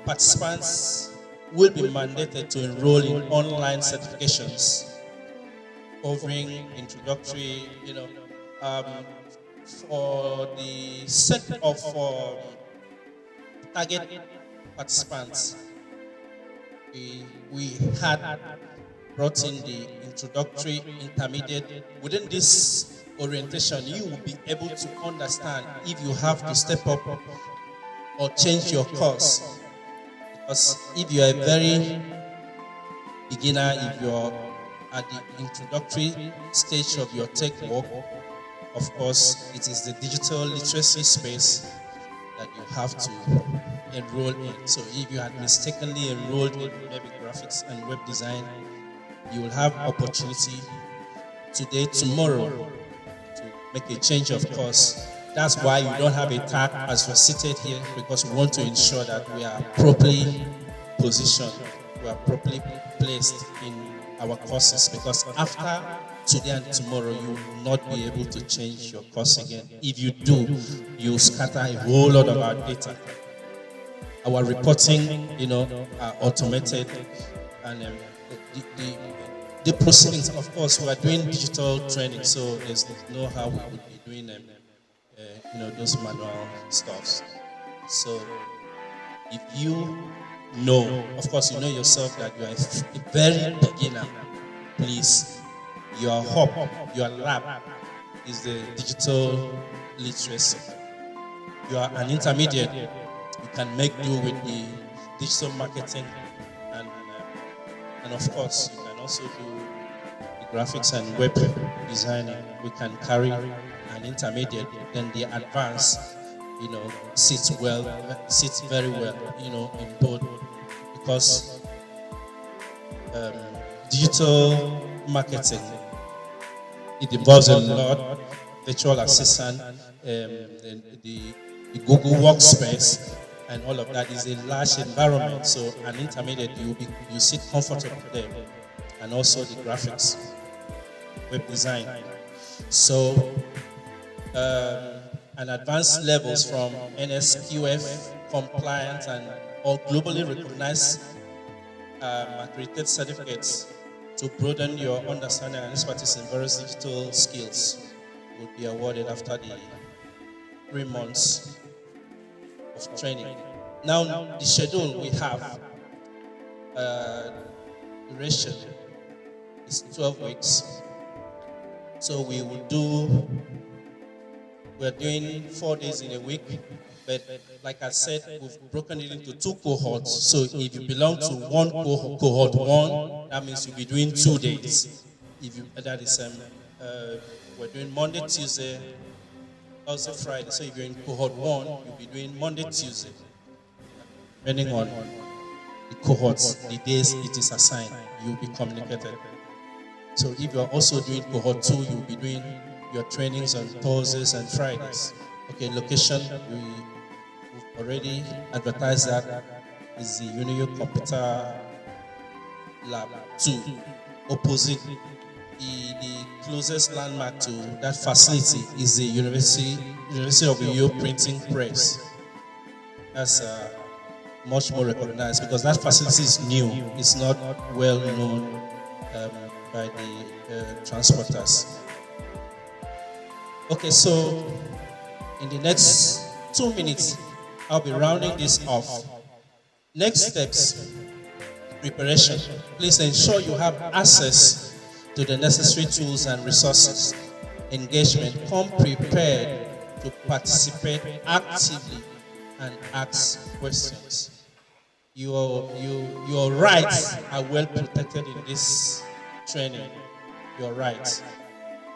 Participants will be mandated to enroll in online certifications covering introductory, for the set of target participants. we had brought in the introductory, intermediate. Within this orientation, you will be able to understand if you have to step up or change your course. Because if you are a very beginner, if you're at the introductory stage of your tech work, of course, it is the digital literacy space that you have to enroll in. So if you had mistakenly enrolled in maybe graphics and web design, you will have opportunity today, tomorrow, to make a change of course. That's why you don't have a tag as we're seated here, because we want to ensure that we are properly positioned, we are properly placed in our courses, because after today and tomorrow, you will not be able to change your course again. If you do, you scatter a whole lot of our data. Our reporting, are automated, and the proceedings, of course, we are doing digital training, so there's no how we would be doing those manual stuffs. So if you know, of course, you know yourself that you are a very beginner, please, your hub, your lab is the digital literacy. You are an intermediate, you can make do with the digital marketing, and of course, you can also do the graphics and web designing. We can carry an intermediate, then the advanced, sits very well, in both, because digital marketing, it involves a lot, virtual assistant, the Google Workspace, and all of that is a large environment. So an intermediate, you sit comfortable there, and also the graphics, web design. So and advanced levels from NSQF compliant and all globally recognized accredited certificates to broaden your understanding and expertise in various digital skills will be awarded after the 3 months of training. Now, the schedule we have, duration is 12 weeks. So we're doing 4 days in a week, but like I said, we've broken it into 2 cohorts. So if you belong to one cohort 1, that means you'll be doing 2 days. We're doing Monday, Tuesday, Thursday, Friday. So if you're in cohort 1, you'll be doing Monday, Tuesday, depending on the cohorts, the days it is assigned, you'll be communicated. So if you're also doing cohort 2, you'll be doing your trainings on Thursdays and Fridays. Okay, location, we've already advertised that is the Unio Computer Lab 2, opposite the closest landmark to that facility is the University of Uyo Printing Press. That's much more recognized because that facility is new. It's not well known by the transporters. Okay, so in the next 2 minutes, I'll be rounding this off. Next steps, preparation. Please ensure you have access to the necessary tools and resources. Engagement, come prepared to participate actively and ask questions. Your rights are well protected in this training. Your rights.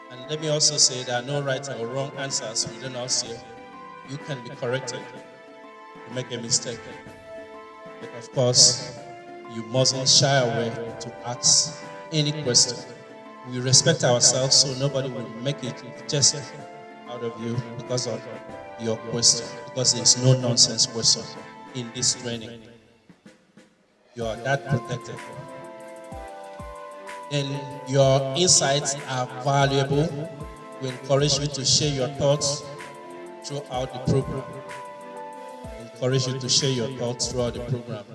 And let me also say there are no right or wrong answers within us here. You can be corrected. You make a mistake. But of course, you mustn't shy away to ask any question. We respect ourselves, so nobody will make it just out of you because of your question. Because there's no nonsense question in this training. You are that protected. And your insights are valuable. We encourage you to share your thoughts throughout the program. Encourage you to share your thoughts throughout the program.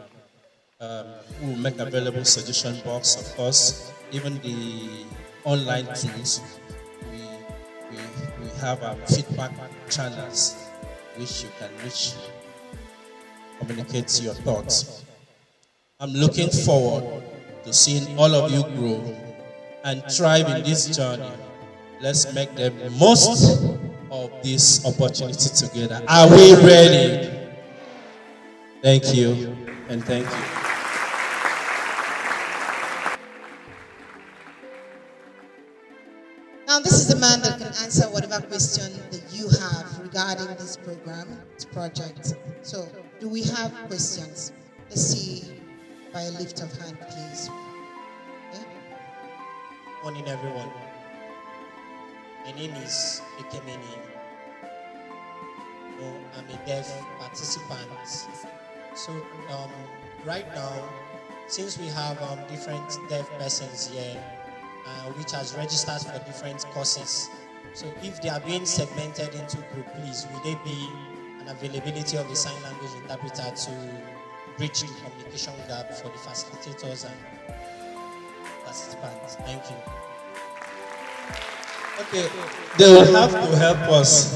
We will make available suggestion box, of course. Even the online tools, we have feedback channels which you can communicate your thoughts. I'm looking forward to seeing all of you grow and thrive in this journey. Let's make the most of this opportunity together. Are we ready? Thank you, and thank you. Now, this is the man that can answer whatever question that you have regarding this program, this project. So, do we have questions? Let's see by a lift of hand, please. Okay. Morning, everyone. My name is Ikemeni. I'm a deaf participant. So, right now, since we have different deaf persons here, which has registered for different courses, so if they are being segmented into group, please, will there be an availability of the sign language interpreter to bridge the communication gap for the facilitators and participants? Thank you. Okay, they will have to help us,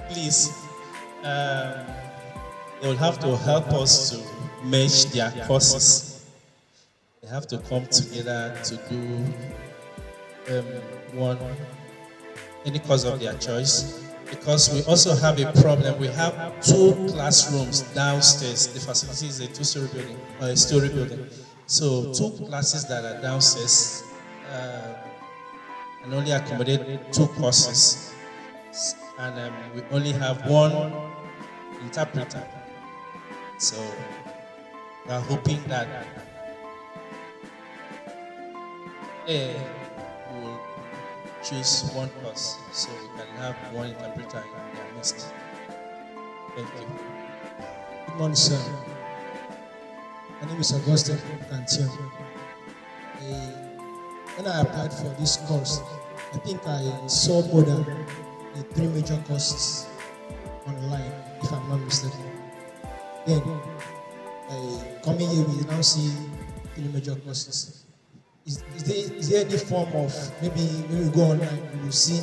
please. They will have to help us to merge their courses. They have to come together to do any course of their choice, because we also have a problem. We have 2 classrooms downstairs. The facility is a 2-story building or a story building. So 2 classes that are downstairs and only accommodate 2 courses. And we only have 1 interpreter. So we are hoping that we will choose 1 course so we can have 1 interpreter in their midst. Thank you. Good morning, sir. My name is Augustine Kantian. When I applied for this course, I think I saw more than the 3 major courses online, if I'm not mistaken. Then, coming here, we now see 3 major courses. Is there any form of, maybe when we go online, we will see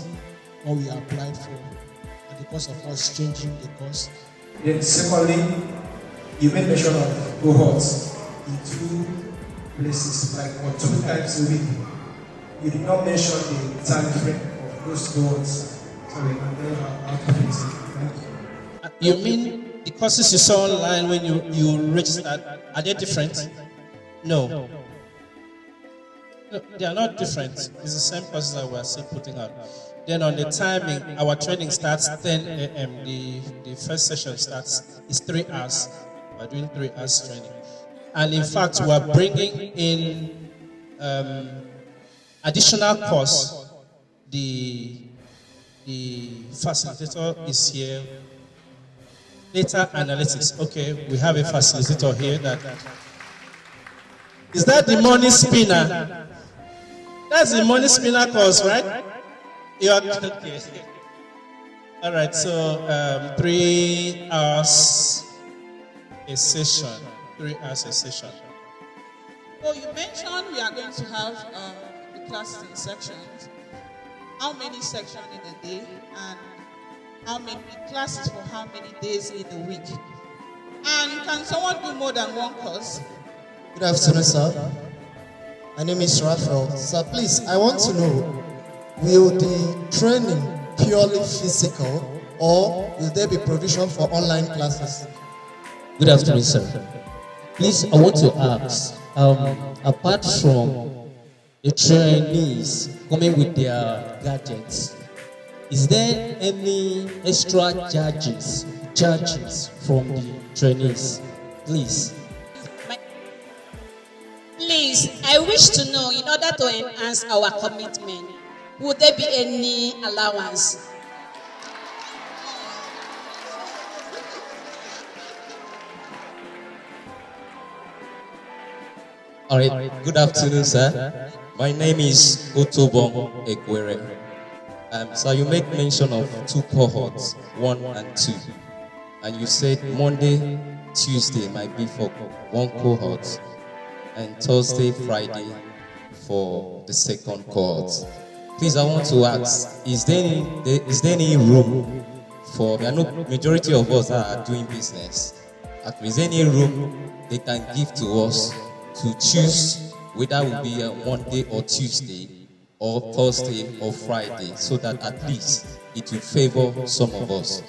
what we applied for, and the cost of us changing the course? Then secondly, you made mention of cohorts in 2 places, like or 2 times a week. You did not mention the time frame of those cohorts, so we can tell how to fix it. Thank you. You mean the courses you saw online when you registered, are they different? No. No, they are not different. It's the same courses that we are still putting out. Then on the timing, our training starts 10 a.m. The first session starts, it's 3 hours. We're doing 3 hours training. And in fact, we are bringing in additional course. The facilitator is here. Data analytics. Okay, we have a facilitator here. Is that the money spinner? That's the money spinner course, right? You are okay. All right, so 3 hours a session. 3 hours a session. So you mentioned we are going to have the classes in sections. How many sections in a day, and how many classes for how many days in a week? And can someone do more than 1 course? Good afternoon, sir. My name is Raphael. Sir, please, I want to know, will the training purely physical, or will there be provision for online classes? Good afternoon, sir. Please, I want to ask, apart from the trainees coming with their gadgets, is there any extra charges from the trainees? Please. Please, I wish to know, in order to enhance our commitment, would there be any allowance? All right, good afternoon, sir. My name is Otobong Ekwere. So you make mention of 2 cohorts, 1 and 2. And you said Monday, Tuesday might be for 1 cohort, and Thursday, Friday for the 2nd cohort. Please, I want to ask, is there any room for, I know majority of us are doing business, at least any room they can give to us to choose whether it will be a Monday or Tuesday or Thursday or Friday, so that at least it will favor some of us.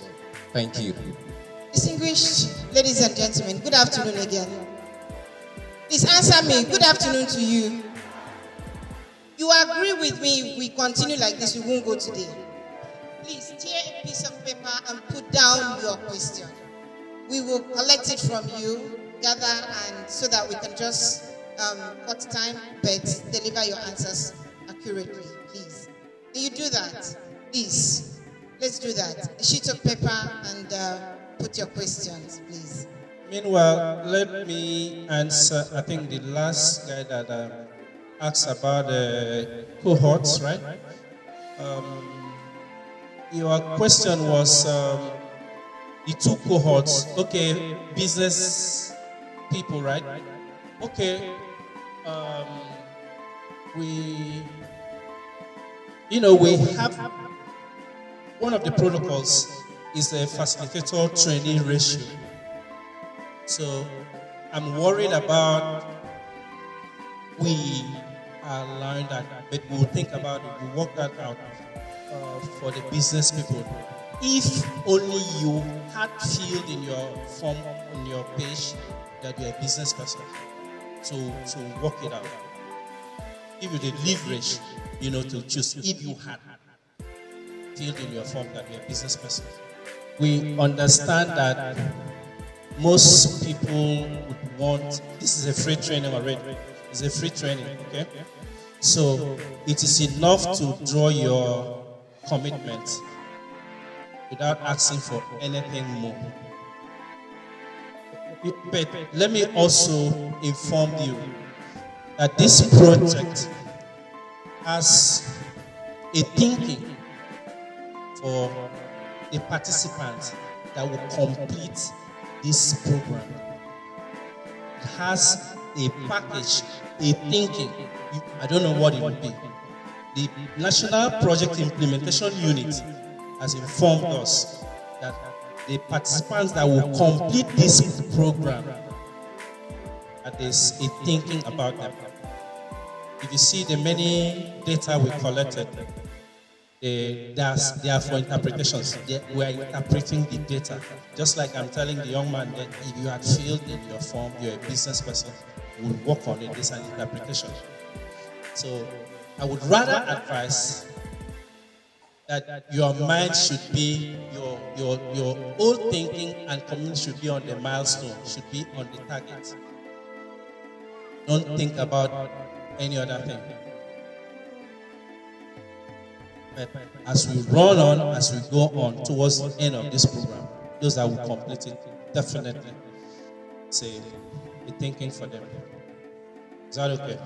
Thank you. Distinguished ladies and gentlemen, good afternoon again. Please answer me. Good afternoon to you. You agree with me if we continue like this, we won't go today. Please tear a piece of paper and put down your question. We will collect it from you, gather, and so that we can just cut time, but deliver your answers accurately, please. Can you do that? Please. Let's do that. A sheet of paper and put your questions, please. Meanwhile, let me answer, I think, the last guy that asked about cohorts, right? Your question was the two cohorts. Okay, business people, right? Okay, we have one of the protocols is a facilitator training ratio. So I'm worried about we are allowing that, but we'll think about it. We'll work that out for the business people. If only you had filled in your form on your page that you're a business person, to work it out. Give you the leverage, to choose. If you had filled in your form that you're a business person, we understand that most people would want. This is a free training already. It's a free training, okay? So it is enough to draw your commitment without asking for anything more. But let me also inform you that this project has a thinking for the participants that will complete this program. It has a package, a thinking. I don't know what it will be. The National Project Implementation Unit has informed us that the participants that will complete this program, that there's a thinking about them. If you see the many data we collected, they are for interpretations. We are interpreting the data. Just like I'm telling the young man that if you had filled in your form, you're a business person, we'll work on it. This is an interpretation. So I would rather advise that your mind should be, your whole thinking and commitment should be on the milestone, should be on the target. Don't think about any other thing. But as we run on, as we go on towards the end of this program, those that will complete it, definitely say, be thinking for them. Is that okay?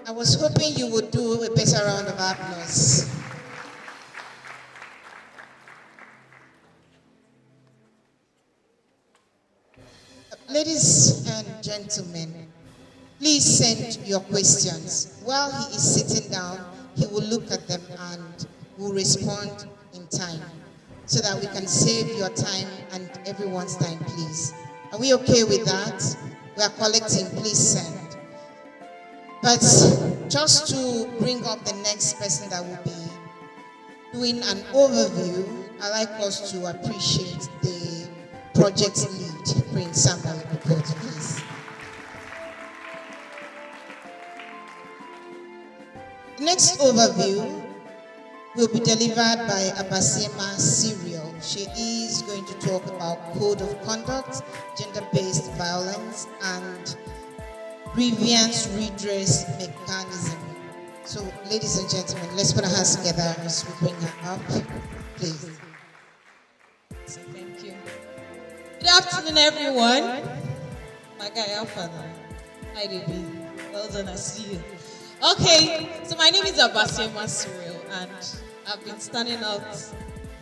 I was hoping you would do a better round of applause. Ladies and gentlemen, please send your questions. While he is sitting down, he will look at them and will respond in time so that we can save your time and everyone's time, please. Are we okay with that? We are collecting, please send. But just to bring up the next person that will be doing an overview, I'd like us to appreciate the project lead, Prince Samuel Report, please. The next overview will be delivered by Abasema Serial. She is going to talk about code of conduct, gender-based violence, and grievance redress mechanism. So, ladies and gentlemen, let's put our hands together as we bring her up, please. So, thank you. Good afternoon, everyone. My guy, Alpha. Hi, baby. Well done, I see you. Okay, so my name is Abasema Serial, and I've been standing out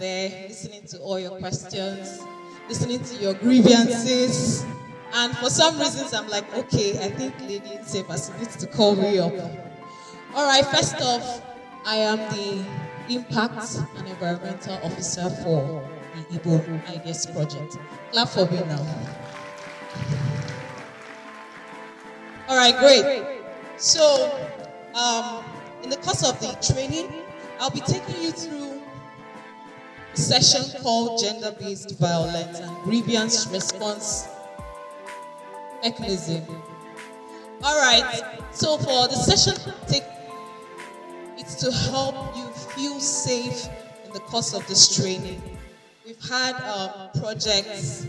there listening to all your questions, listening to your grievances. And for some reasons, I'm like, okay, I think Lady Sebas needs to call me up. All right, first off, I am the Impact and Environmental Officer for the Ibom Ideas Project. Clap for me now. All right, great. So, in the course of the training, I'll be taking you through a session called Gender-Based Violence and Grievance Response Mechanism. All right, so for the session, it's to help you feel safe in the course of this training. We've had projects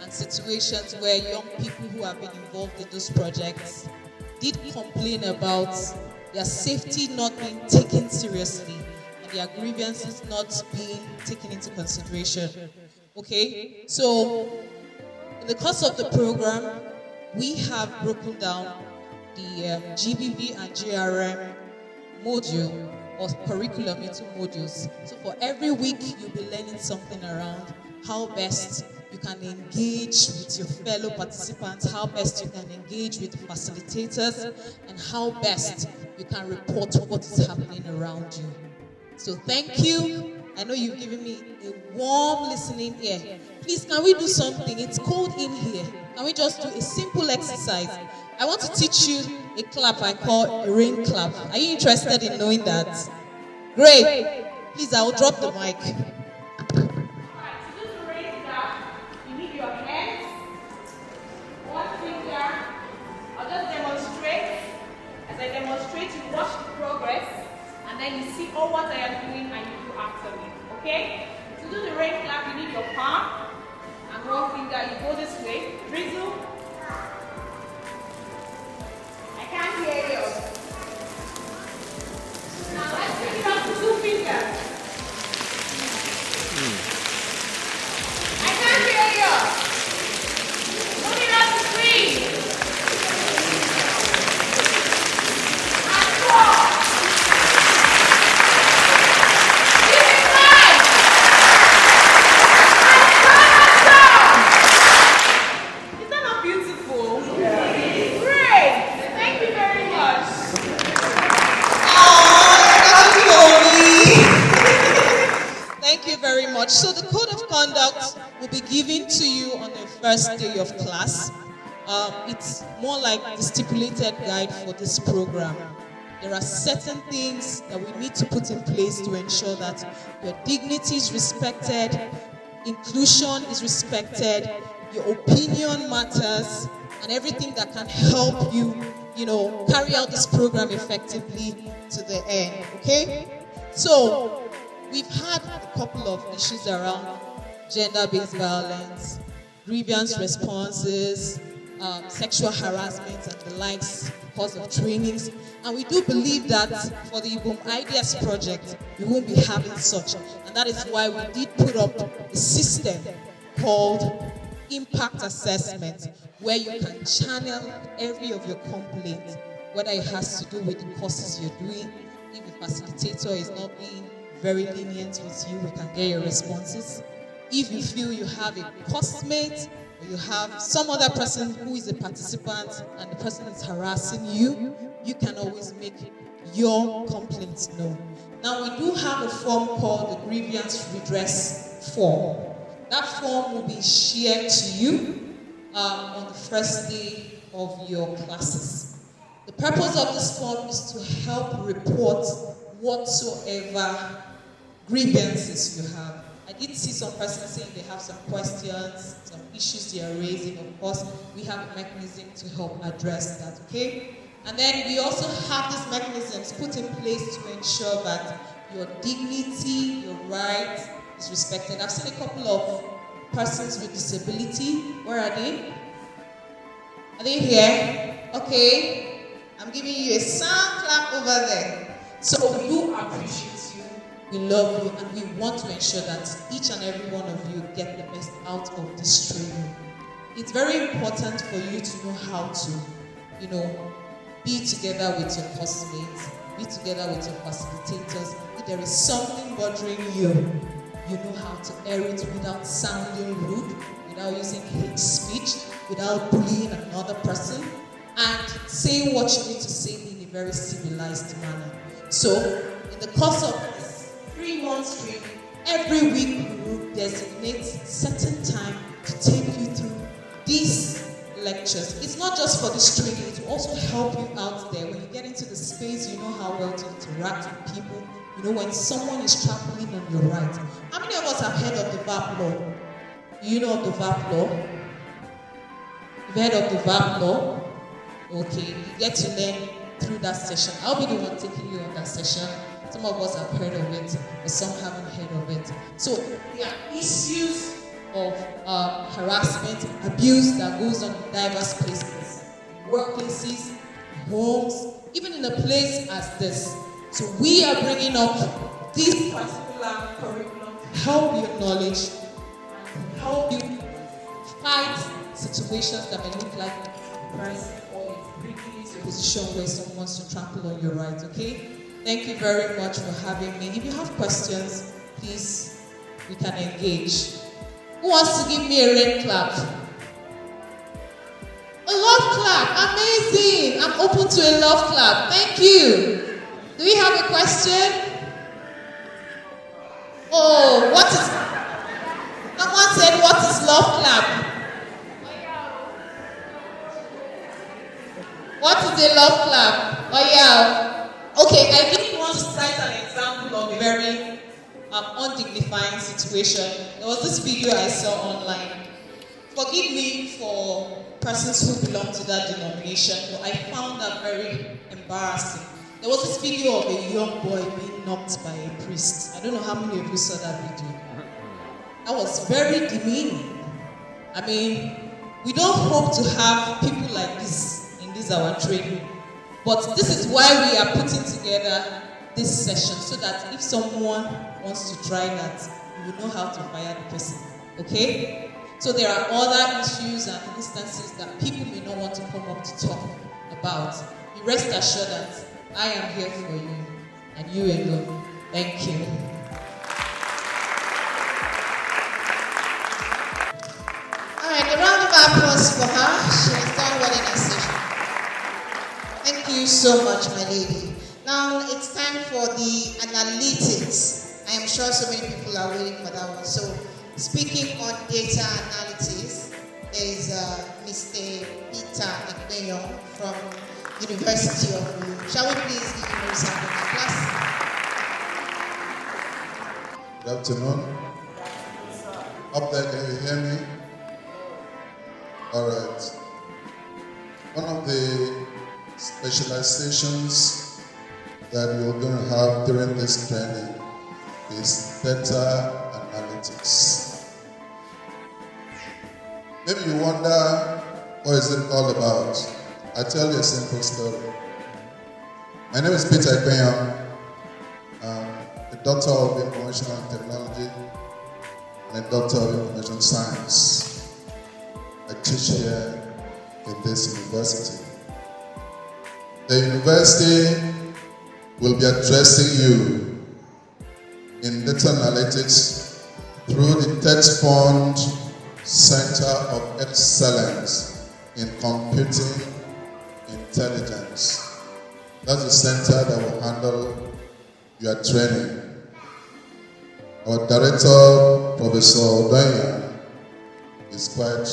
and situations where young people who have been involved in those projects did complain about their safety not being taken seriously and their grievances not being taken into consideration. Okay, so in the course of the program, we have broken down the GBV and GRM module or curriculum into modules. So for every week, you'll be learning something around how best you can engage with your fellow participants, how best you can engage with facilitators, and how best you can report what is happening around you. So thank you. I know you've given me a warm listening ear. Please, can we do something? It's cold in here. Can we just do a simple exercise? I want to teach you a clap I call a rain clap. Are you interested in knowing that? Great. Please, I will drop the mic. I demonstrate, you watch the progress, and then you see all what I am doing and you do after me. Okay? To do the rain clap, you need your palm and one finger. You go this way. Drizzle. I can't hear you. Now let's take it up to 2 fingers. I can't hear you. Move it up to 3. So the code of conduct will be given to you on the first day of class. It's more like the stipulated guide for this program. There are certain things that we need to put in place to ensure that your dignity is respected, inclusion is respected, your opinion matters, and everything that can help you, carry out this program effectively to the end. Okay? So we've had a couple of issues around gender-based violence, grievance responses, sexual harassment and the likes because of trainings. And we do believe that for the Ibom Ideas Project, we won't be having such. And that is why we did put up a system called impact assessment, where you can channel every of your complaints, whether it has to do with the courses you're doing, if the facilitator is not being very lenient with you, we can get your responses. If you feel you have a coursemate or you have some other person who is a participant and the person is harassing you, you can always make your complaints known. Now we do have a form called the grievance redress form. That form will be shared to you on the first day of your classes. The purpose of this form is to help report whatsoever grievances you have. I did see some persons saying they have some questions, some issues they are raising. Of course, we have a mechanism to help address that, okay? And then we also have these mechanisms put in place to ensure that your dignity, your rights is respected. I've seen a couple of persons with disability. Where are they? Are they here? Okay. I'm giving you a sound clap over there. So we do appreciate you, we love you, and we want to ensure that each and every one of you get the best out of this training. It's very important for you to know how to, be together with your classmates, be together with your facilitators. If there is something bothering you, you know how to air it without sounding rude, without using hate speech, without bullying another person, and saying what you need to say in a very civilized manner. So, in the course of this 3 months training, every week we will designate certain time to take you through these lectures. It's not just for this training, it will also help you out there. When you get into the space, you know how well to interact with people. You know when someone is trampling on your right. How many of us have heard of the VAP law? Do you know of the VAP law? You've heard of the VAP law? Okay, you get to learn through that session. I'll be the one taking you on that session. Some of us have heard of it, but some haven't heard of it. So there are issues of harassment, abuse that goes on in diverse places, workplaces, homes, even in a place as this. So we are bringing up this particular curriculum to help you knowledge, help you fight situations that may look like embarrassing or bringing you to a position where someone wants to trample on your rights, okay? Thank you very much for having me. If you have questions, please, we can engage. Who wants to give me a red clap? A love clap, amazing. I'm open to a love clap, thank you. Do we have a question? Oh, what is, someone said what is love clap? What is a love clap? Oh yeah. Okay, I really want to cite an example of a very undignifying situation. There was this video I saw online. Forgive me for persons who belong to that denomination, but I found that very embarrassing. There was this video of a young boy being knocked by a priest. I don't know how many of you saw that video. That was very demeaning. I mean, we don't hope to have people like this in this our training. But this is why we are putting together this session, so that if someone wants to try that, you will know how to fire the person. Okay? So there are other issues and instances that people may not want to come up to talk about. Be rest assured that I am here for you and you alone. Thank you. All right, a round of applause for her. She has done well in her session. Thank you so much, my lady. Now it's time for the analytics. I am sure so many people are waiting for that one. So, speaking on data analytics, there is Mr. Peter Ekpenyong from University of Ibom. Shall we please give him a round of applause? Good afternoon. Up there, can you hear me? All right. One of the specializations that we're going to have during this training is data analytics. Maybe you wonder, what is it all about? I'll tell you a simple story. My name is Peter Ekpenyong. I'm a doctor of information and technology and a doctor of information science. I teach here in this university. The university will be addressing you in data analytics through the Tech Fund Center of Excellence in Computing Intelligence. That's the center that will handle your training. Our director, Professor Odonya, is quite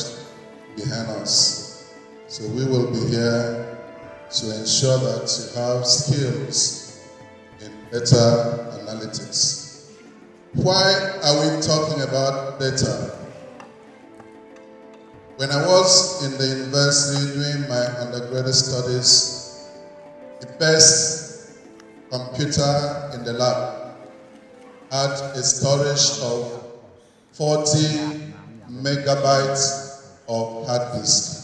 behind us. So we will be here to ensure that you have skills in data analytics. Why are we talking about data? When I was in the university doing my undergraduate studies, the best computer in the lab had a storage of 40 megabytes of hard disk.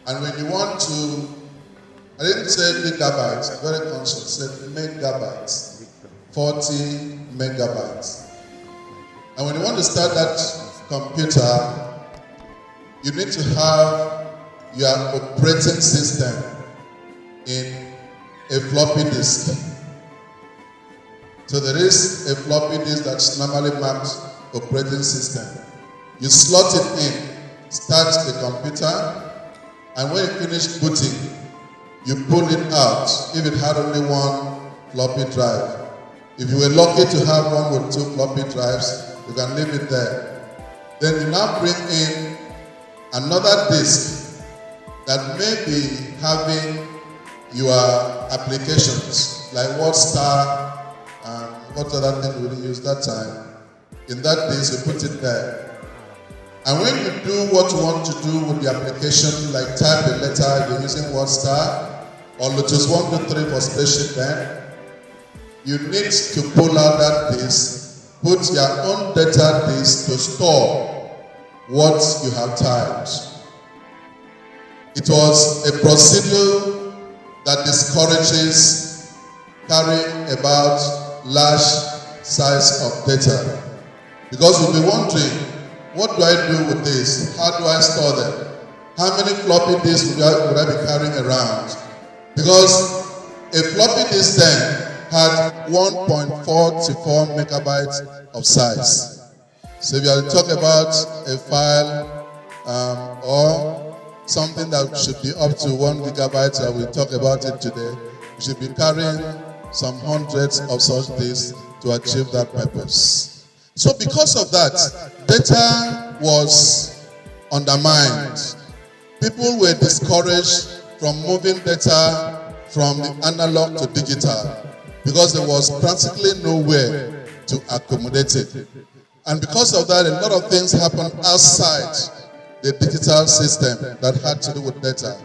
And when you want to, I didn't say gigabytes, very conscious, I said megabytes, 40 megabytes. And when you want to start that computer, you need to have your operating system in a floppy disk. So there is a floppy disk that's normally marked operating system. You slot it in, start the computer, and when you finish booting, you pull it out. If it had only one floppy drive, If you were lucky to have one with 2 floppy drives, you can leave it there. Then you now bring in another disk that may be having your applications, like WordStar, what other thing we use that time. In that disk, you put it there. And when you do what you want to do with the application, like type a letter, you're using WordStar, or Lotus 1, 2, 3 for spreadsheet then, you need to pull out that disk, put your own data disk to store what you have typed. It was a procedure that discourages carrying about large size of data. Because you'll be wondering, what do I do with this? How do I store them? How many floppy disks would I be carrying around? Because a floppy disk then had 1.44 megabytes of size. So if you are to talk about a file or something that should be up to 1 gigabyte, I will talk about it today, you should be carrying some hundreds of such disks to achieve that purpose. So because of that, data was undermined. People were discouraged from moving data from the analog to digital because there was practically nowhere to accommodate it. And because of that, a lot of things happened outside the digital system that had to do with data.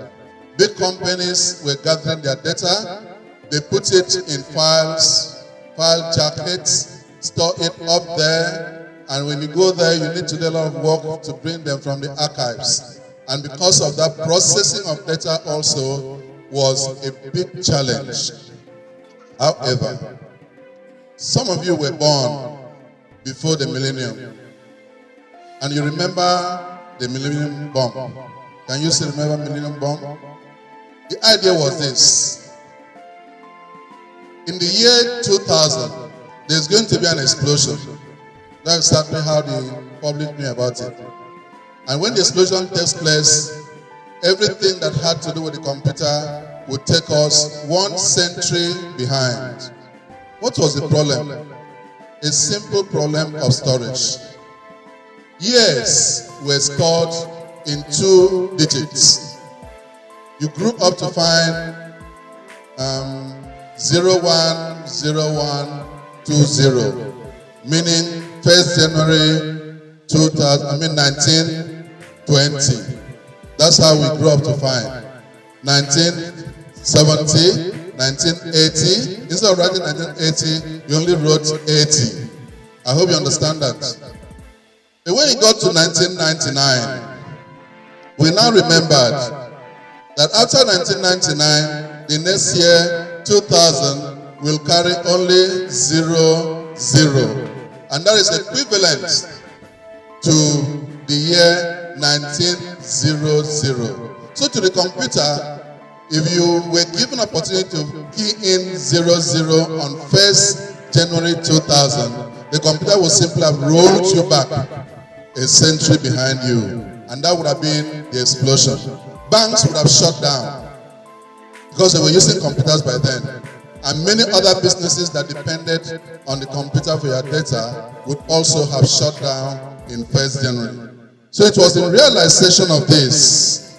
Big companies were gathering their data, they put it in files, file jackets, store it up there, and when you go there, you need to do a lot of work to bring them from the archives. And because of that, processing of data also was a big challenge. However, some of you were born before the millennium, and you remember the millennium bomb. Can you still remember millennium bomb? The idea was this. In the year 2000, there's going to be an explosion. That's exactly how the public knew about it. And when the explosion takes place, everything that had to do with the computer would take us 1 century behind. What was the problem? A simple problem of storage. Years were stored in 2 digits. You grew up to find 010120, meaning 1st January 1920. That's how we grew up to find 1970, 1980. Instead of writing 1980, you only wrote 80. I hope you understand that. But when it got to 1999, we now remembered that after 1999, the next year, 2000, will carry only 00. And that is equivalent to the year 1900. So to the computer, if you were given opportunity to key in 00 on 1st January 2000, the computer would simply have rolled you back a century behind you. And that would have been the explosion. Banks would have shut down because they were using computers by then. And many other businesses that depended on the computer for your data would also have shut down in 1st January. So it was in realization of this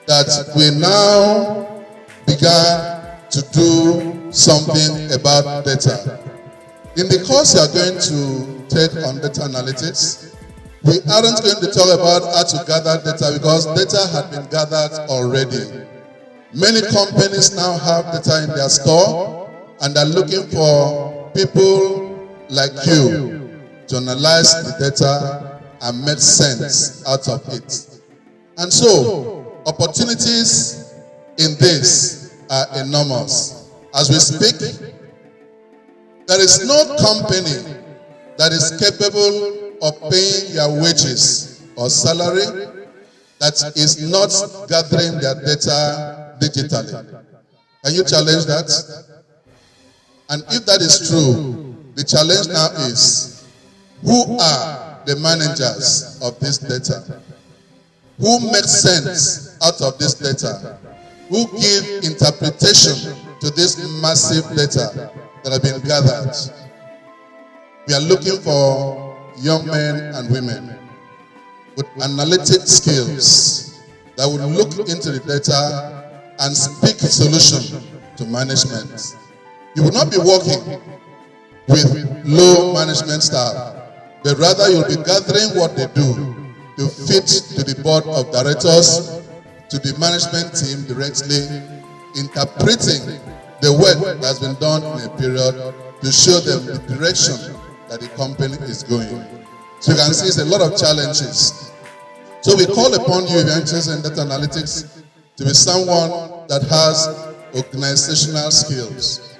that we now began to do something about data. In the course you are going to take on data analytics, we aren't going to talk about how to gather data because data had been gathered already. Many companies now have data in their store and are looking for people like you to analyze the data and make sense out of it. And so, opportunities in this are enormous. As we speak, there is no company that is capable of paying your wages or salary that is not gathering their data digitally. Can you challenge that? And if that is true, the challenge now is, who are the managers of this data? Who make sense out of this data? Who give interpretation to this massive data? that have been gathered. We are looking for young men and women with analytic skills that would look into the data and speak solution to management. You will not be working with low management staff, but rather you'll be gathering what they do to fit to the board of directors, to the management team directly, interpreting the work that's been done in a period to show them the direction that the company is going. So you can see it's a lot of challenges. So we call upon you, evangelists in data analytics, to be someone that has organizational skills.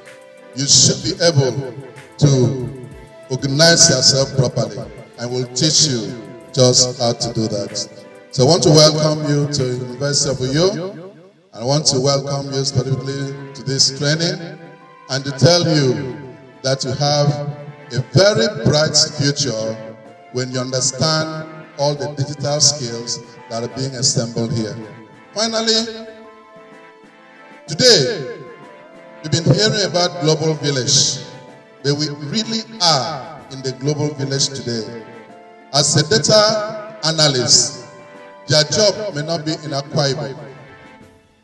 You should be able to organize yourself properly, and we'll teach you just how to do that. So I want to welcome you to the University of Uyo. I want to welcome you specifically to this training and to tell you that you have a very bright future when you understand all the digital skills that are being assembled here. Finally, today, we've been hearing about Global Village, but we really are in the Global Village today. As a data analyst, their job may not be in Akwa Ibom,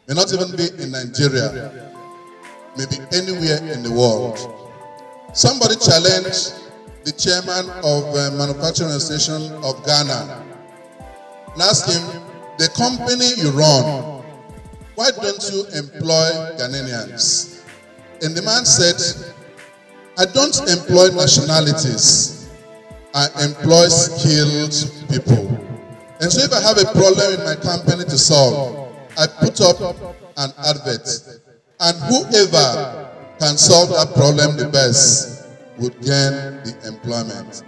may not even be in Nigeria, maybe anywhere in the world. Somebody challenged the chairman of Manufacturing Association of Ghana and asked him, the company you run, why don't you employ Ghanaians? And the man said, I don't employ nationalities, I employ skilled people. And so if I have a problem in my company to solve, I put up an advert, and whoever can solve that problem the best would gain the employment.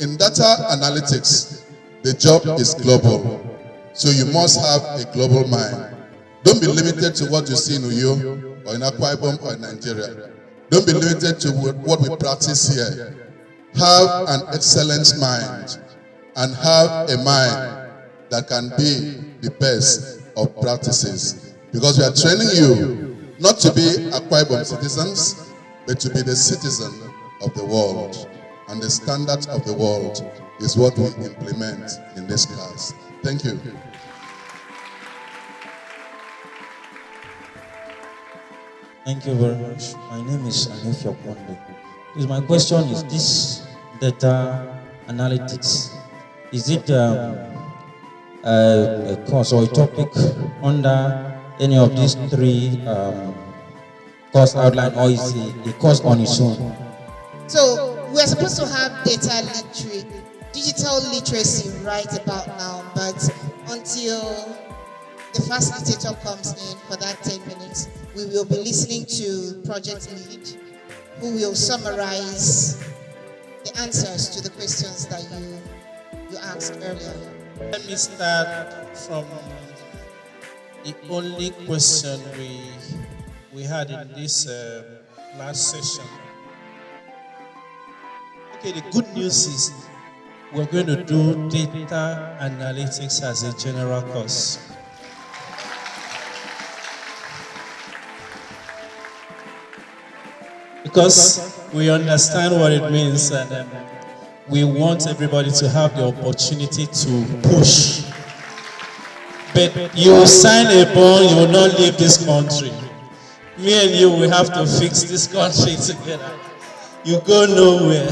In data analytics, the job is global, so you must have a global mind. Don't be limited to what you see in Uyo or in Akwa Ibom or in Nigeria. Don't be limited to what we practice here. Have an excellent mind and have a mind that can be the best of practices. Because we are training you not to be Akwa Ibom citizens, but to be the citizen of the world. And the standard of the world is what we implement in this class. Thank you. Thank you very much. My name is Anifia Kwande. My question is, this data analytics, is it a course or a topic under any of these three course outline, or is it a course on its own? So we're supposed to have digital literacy right about now, but until the facilitator comes in for that 10 minutes, we will be listening to project lead, who will summarize the answers to the questions that you asked earlier. Let me start from the only question we had in this last session. Okay, the good news is we're going to do data analytics as a general course. Because we understand what it means, and we want everybody to have the opportunity to push. But you sign a bond, you will not leave this country. Me and you, we have to fix this country together. You go nowhere.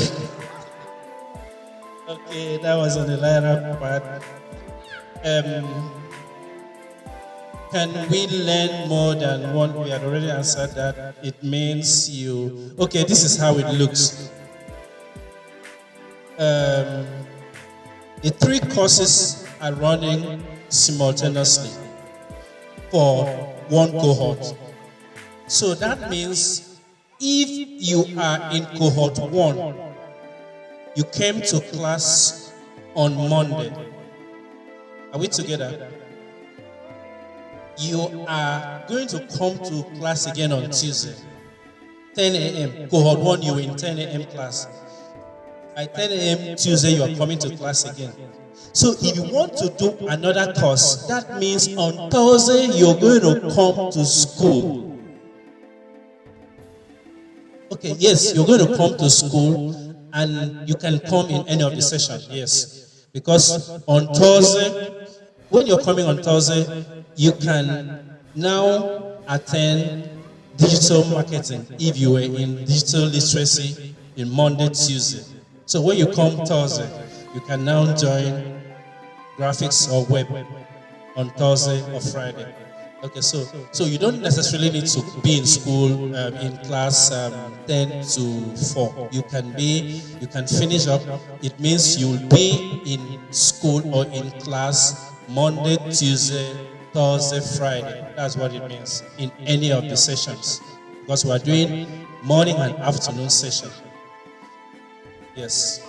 Okay, that was on the lighter part. Can we learn more than one? We had already answered that. It means you... Okay, this is how it looks. The three courses are running simultaneously for one cohort. So that means if you are in cohort 1, you came to class on Monday. Are we together? You are going to come to class again on Tuesday, 10 a.m. Cohort 1, you were in 10 a.m. class. By 10 a.m. Tuesday, you are coming to class again. So if you want to do another course, that means on Thursday, you're going to come to school. Okay, yes, you're going to come to school and you can come in any of the sessions, yes. Because on Thursday, when you're coming on Thursday, you can now attend digital marketing if you were in digital literacy in Monday, Tuesday. So when you come Thursday, you can now join graphics or web on Thursday or Friday. Okay, so you don't necessarily need to be in school in class 10 to 4. You can finish up. It means you'll be in school or in class Monday, Tuesday, Thursday, Friday. That's what it means in any of the sessions. Because we are doing morning and afternoon session. Yes.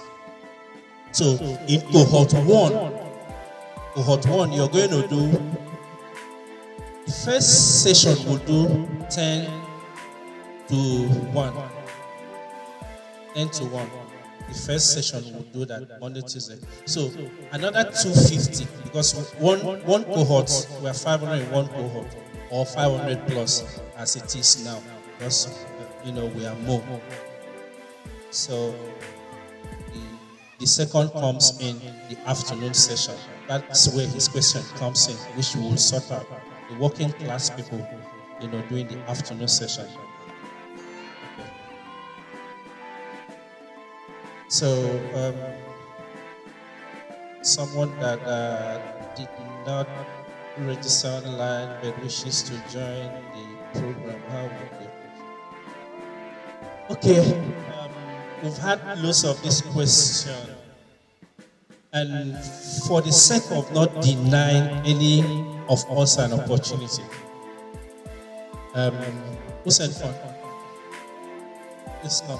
So in cohort one, you're going to do, the first session will do 10 to 1. 10 to 1. The first session will do that Monday, Tuesday. So another 250, because one cohort, we are 500 in one cohort, or 500 plus as it is now, because we are more. So the second comes in the afternoon session. That's where his question comes in, which we will sort out. The working class people, doing the afternoon session. So, someone that did not register online but wishes to join the program, how would they? Okay, we've had lots of this question, and for the sake of not denying any of us an opportunity, who sent fun? It's not.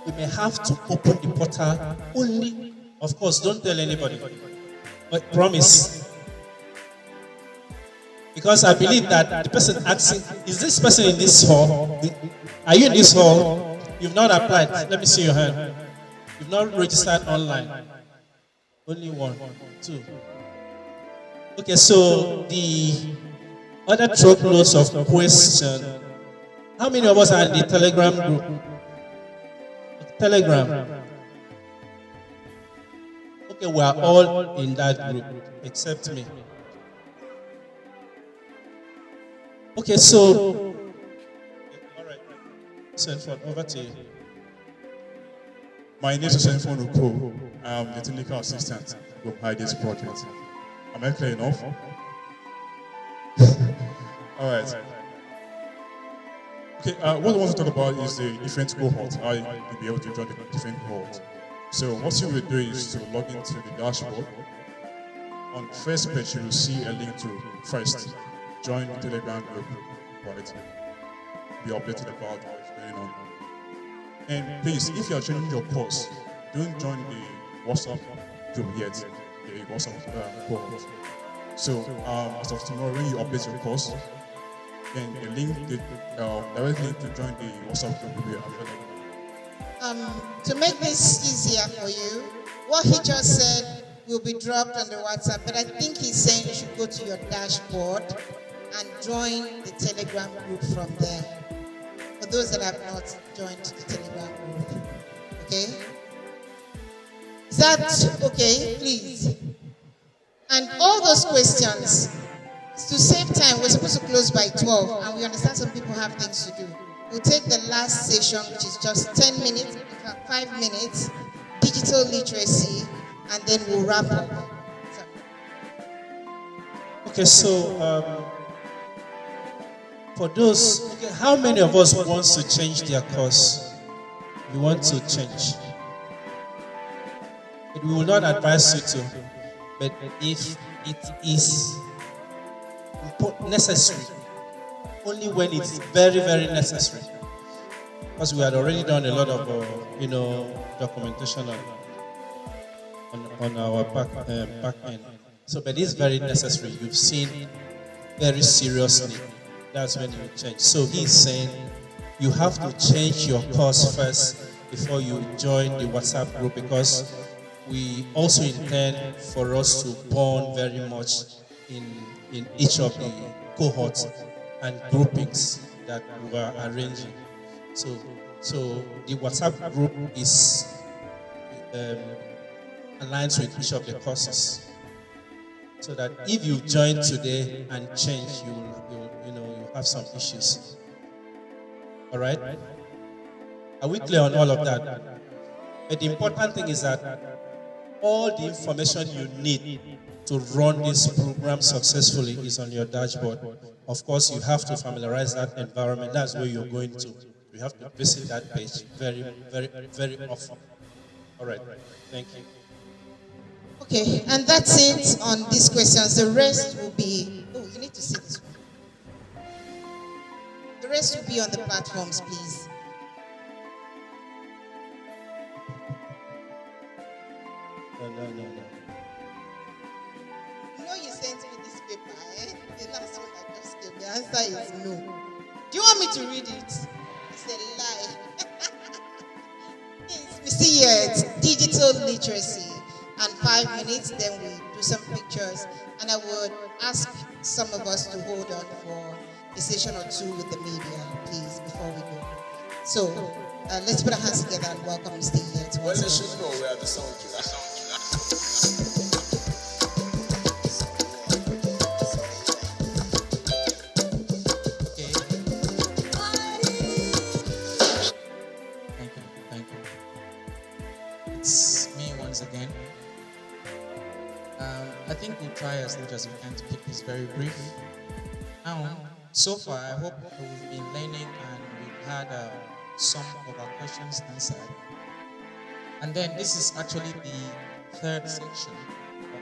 We may have to open the portal only. Of course, don't tell anybody, but promise. Because I believe that the person asking, is this person in this hall? Are you in this hall? You've not applied. Let me see your hand. You've not registered online. Only 1, 2. Okay, so the other truckloads of questions. How many of us are in the Telegram group? Telegram. Okay, we are all in that group except me. Okay, so all right. Senford, over to you. My name is Senford Uko. I'm the technical assistant from this project. Am I clear enough? All right. Okay, what I want to talk about is the different cohorts, how you'll be able to join the different cohorts. So what you will do is to log into the dashboard. On the first page, you will see a link to first join the Telegram group, right? Be updated about what's going on. And please, if you are joining your course, don't join the WhatsApp group yet, the WhatsApp cohort. So as of tomorrow, when you update your course, then the link, the direct link to join the WhatsApp group will be available. To make this easier for you, what he just said will be dropped on the WhatsApp, but I think he's saying you should go to your dashboard and join the Telegram group from there. For those that have not joined the Telegram group, okay? Is that okay, please? And all those questions, to save time, we're supposed to close by 12, and we understand some people have things to do. We'll take the last session, which is just 10 minutes, in fact 5 minutes, digital literacy, and then we'll wrap up. Okay, so for those, okay, how many of us wants to change their course? You want to change? But we will not advise you to, but if it is necessary, only when it's very, very necessary. Because we had already done a lot of, documentation on our back end. So, but it's very necessary. You've seen very seriously. That's when you change. So he's saying you have to change your course first before you join the WhatsApp group, because we also intend for us to bond very much in each of the cohorts and groupings that we are arranging. So, so the WhatsApp group is um, aligns with each of the courses. So that if you join today and change, you'll have some issues. All right? Are we clear on all of that? But the important thing is that all the information you need to run this program successfully is on your dashboard. Of course, you have to familiarize that environment. That's where you're going to. You have to visit that page very, very, very often. All right. Thank you. Okay, and that's it on these questions. The rest will be, oh, you need to see this one. The rest will be on the platforms, please. No. You know you sent me this paper, eh? The last one that just came. The answer is no. Do you want me to read it? It's a lie. We see here it's digital literacy. And 5 minutes, then we do some pictures. And I would ask some of us to hold on for a session or two with the media, please, before we go. So let's put our hands together and welcome Mr. Yet. Well, they should know where the song is. Thank you. It's me once again. I think we'll try as much as we can to keep this very brief. Now, so far, I hope we've been learning and we've had some of our questions answered. And then this is actually the third section,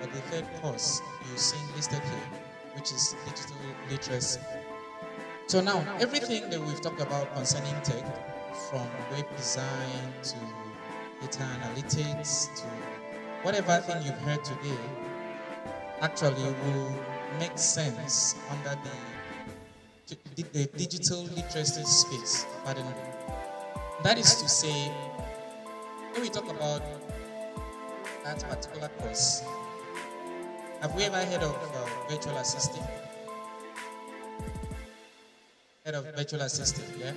or the third course you're seeing listed here, which is digital literacy. So now, everything that we've talked about concerning tech, from web design to data analytics to whatever thing you've heard today, actually will make sense under the digital literacy space. Pardon me. That is to say, when we talk about that particular course, have we ever heard of virtual assistant? Heard of virtual assistant, yeah?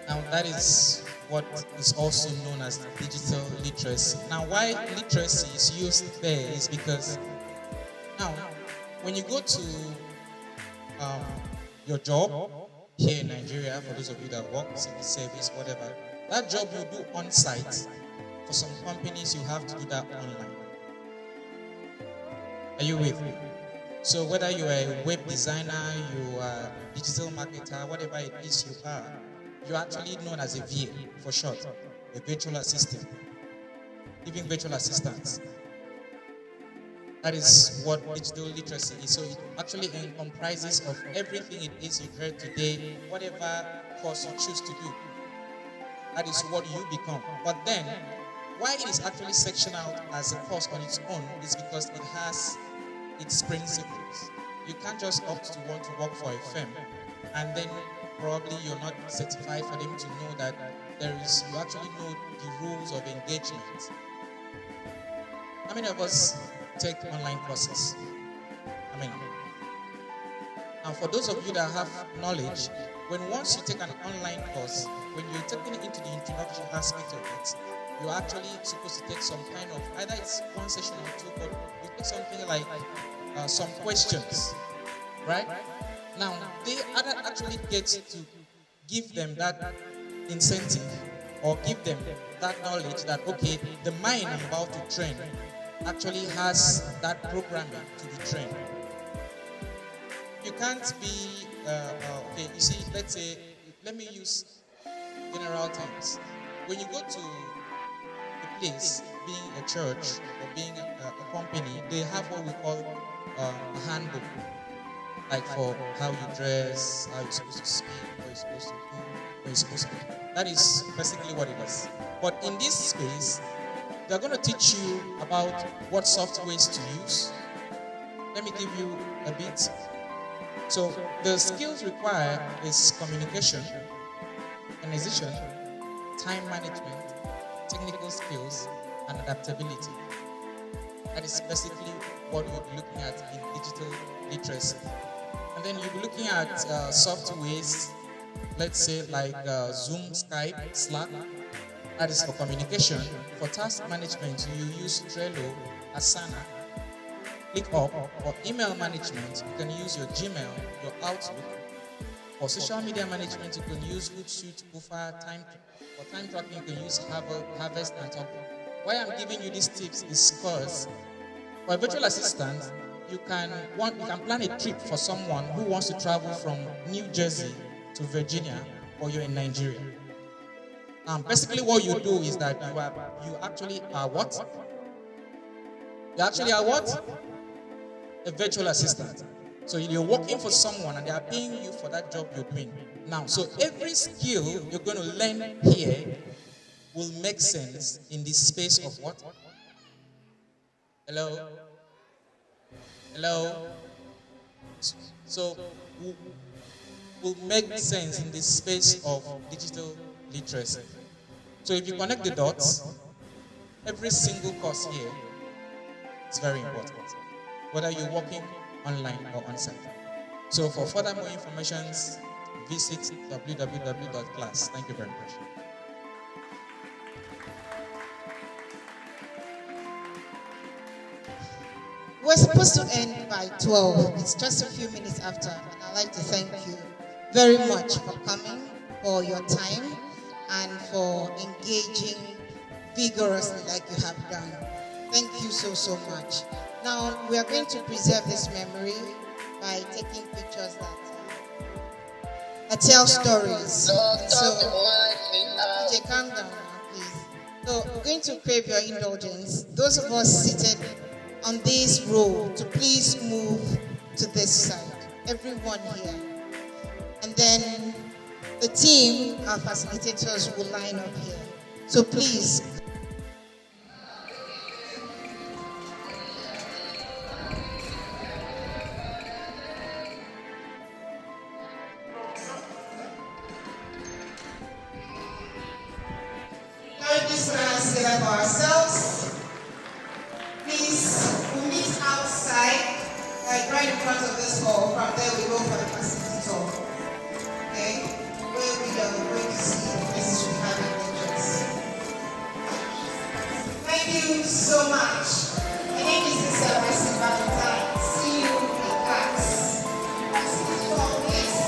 Now that is what is also known as digital literacy. Now why literacy is used there is because now when you go to your job here in Nigeria, for those of you that work, civil service, whatever, that job you do on site, for some companies you have to do that online. Are you with me? So whether you are a web designer, you are a digital marketer, whatever it is you are, you're actually known as a VA for short, a virtual assistant, even virtual assistants. That is what digital literacy is. So it actually comprises of everything it is you've heard today, whatever course you choose to do. That is what you become. But then, why it is actually sectioned out as a course on its own is because it has its principles. You can't just opt to want to work for a firm and then probably you're not certified for them to know that you actually know the rules of engagement. How many of us take online courses? I mean, and for those of you that have knowledge, once you take an online course, when you're taking it into the introduction aspect of it, you're actually supposed to take some kind of, either it's one session or two, but you take something like some questions, right? Now, they actually get to give them that incentive or give them that knowledge that, okay, the mind I'm about to train actually has that programming to be trained. You can't be, okay, you see, let's say, let me use general terms. When you go to a place, being a church or being a company, they have what we call a handbook. Like for how you dress, how you're supposed to speak, what you're supposed to do, what you're supposed to do. That is basically what it is. But in this space, they're going to teach you about what softwares to use. Let me give you a bit. So the skills required is communication, organization, time management, technical skills, and adaptability. That is basically what we'll be looking at in digital literacy. And then you'll be looking at softwares let's say like Zoom, Skype, Slack. That is for communication. For task management, you use Trello, Asana, ClickUp. For email management, you can use your Gmail, your Outlook. For social media management, you can use Hootsuite, Buffer, Time. For time tracking, you can use Harvest and Top. Why I'm giving you these tips is because for a virtual assistant, you can plan a trip for someone who wants to travel from New Jersey to Virginia, or you're in Nigeria. Basically, what you do is that you actually are what? You actually are what? A virtual assistant. So you're working for someone and they are paying you for that job you're doing. Now, so every skill you're going to learn here will make sense in this space of what? Hello? Hello? So will make sense in this space of digital literacy. So if you connect the dots, every single course here is very important, whether you're working online or on-site. So for further more information, visit www.class. Thank you very much. We're supposed to end by 12. It's just a few minutes after. And I'd like to thank you very much for coming, for your time, and for engaging vigorously like you have done. Thank you so, so much. Now, we are going to preserve this memory by taking pictures that tell stories. And so, DJ, calm down now, please. So, we're going to crave your indulgence. Those of us seated on this row to please move to this side. Everyone here. And then the team, our facilitators, will line up here. So please. Carry this man together for ourselves. Please, we'll meet outside, like right in front of this hall. From there, we go for the facility tour. Okay? Where we are going to see the places we have in interest. Thank you so much. My name is Lisa Wesley Valentine. See you in class. Facility tour, please.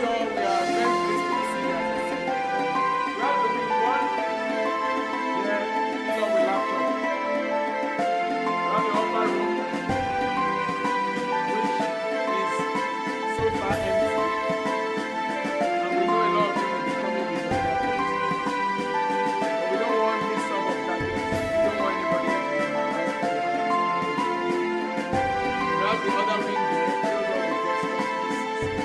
all, we are very pleased to see you. We have the big one. Yeah, so we laptop. We have the upper room, which is so far empty. And we know a lot of people will be coming with their gadgets. But we don't want mix up of gadgets. We don't want anybody else to be alive. We have the other wing there, filled up with desktop PCs.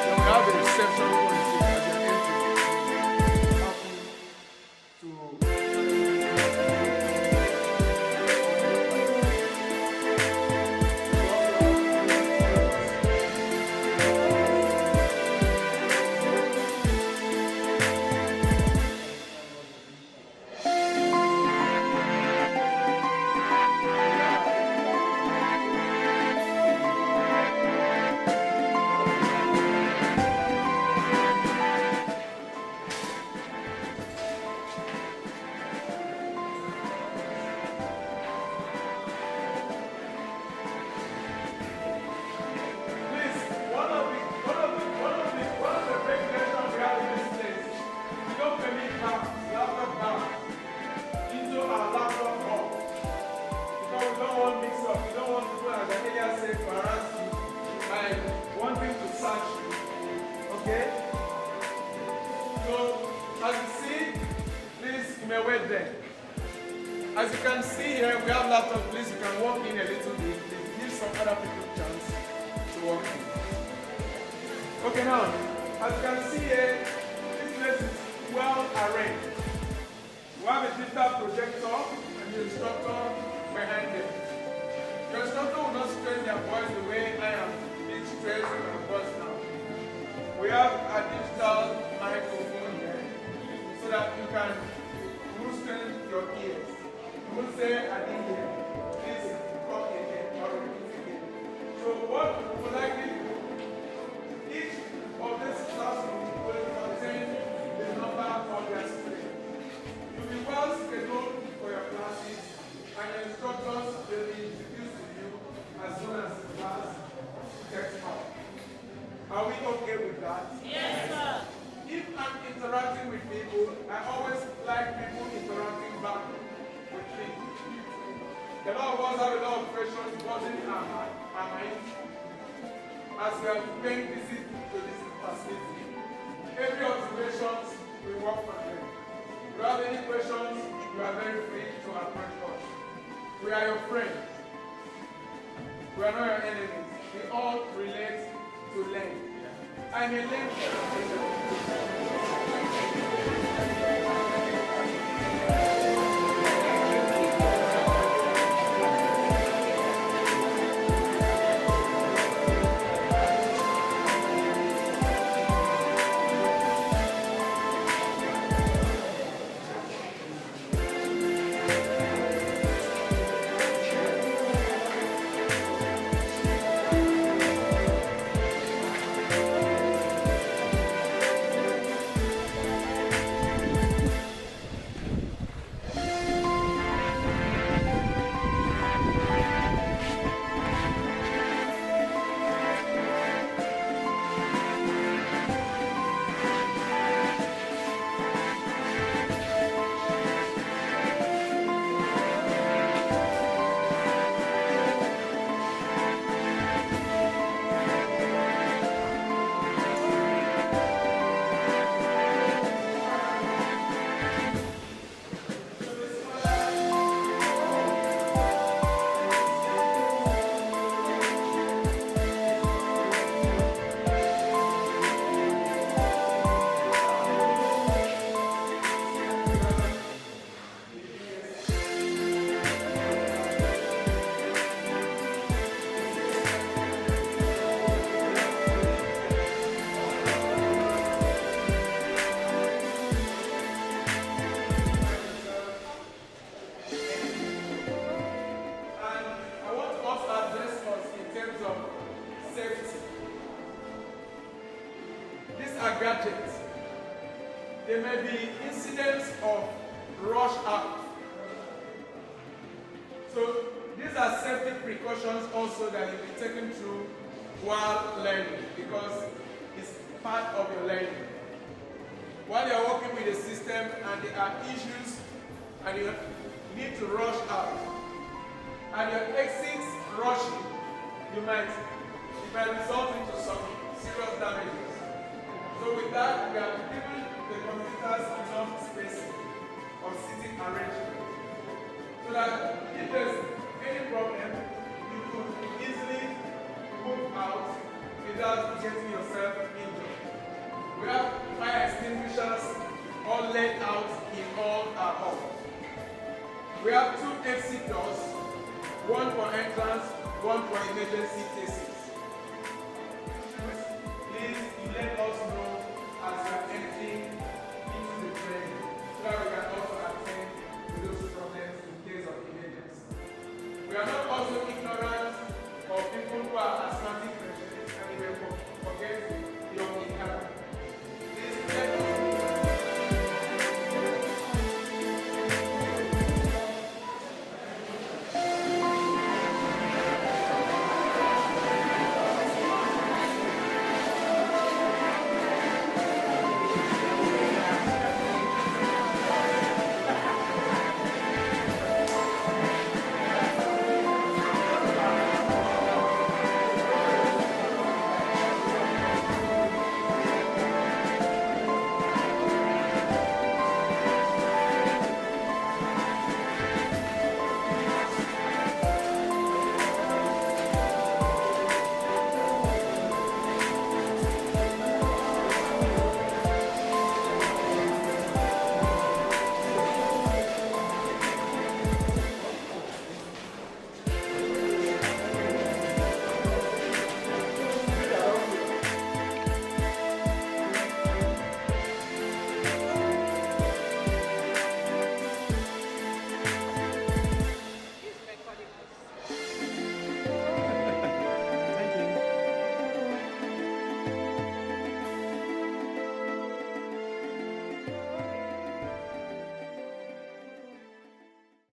Then we have the reception point here as you're entering. Help you to Please, one of the regulations we have in this place, we don't permit laptop bags into our laptop hall. Because we don't want mix up. We don't want people, as the area said, to harass you by wanting to search you. Okay? So, as you see, please, you may wait there. As you can see here, we have laptop. Please, you can walk in a little bit. Please give some other people a chance to walk in. Okay, now, as you can see here, this place is well arranged. We have a digital projector and the instructor behind them. Your instructor will not stress their voice the way I am being stressed with my voice now. We have a digital microphone here so that you can loosen your ears. You will say, I didn't hear. Please come again or repeat again. So what we would like to do, each of these classrooms will contain the number of their students. You'll be well scheduled for your classes, and your instructors will be introduced to you as soon as the class takes off. Are we okay with that? Yes, sir. If I'm interacting with people, I always like people interacting back with me. A lot of us have a lot of questions buzzing in our minds as we are paying visit to this facility. Every observation, we work on them. If you have any questions, you are very free to approach us. We are your friends. We are not your enemies. We all relate to learn. I may learn gadgets. There may be incidents incidents of rush out. So these are safety precautions also that you'll be taken through while learning, because it's part of your learning. While you're working with the system and there are issues and you need to rush out, and your exits rushing, it might result into some serious damages. So with that, we have given the computers enough space or seating arrangement, so that if there's any problem, you could easily move out without getting yourself injured. We have fire extinguishers all laid out in all our halls. We have 2 exit doors, one for entrance, one for emergency cases.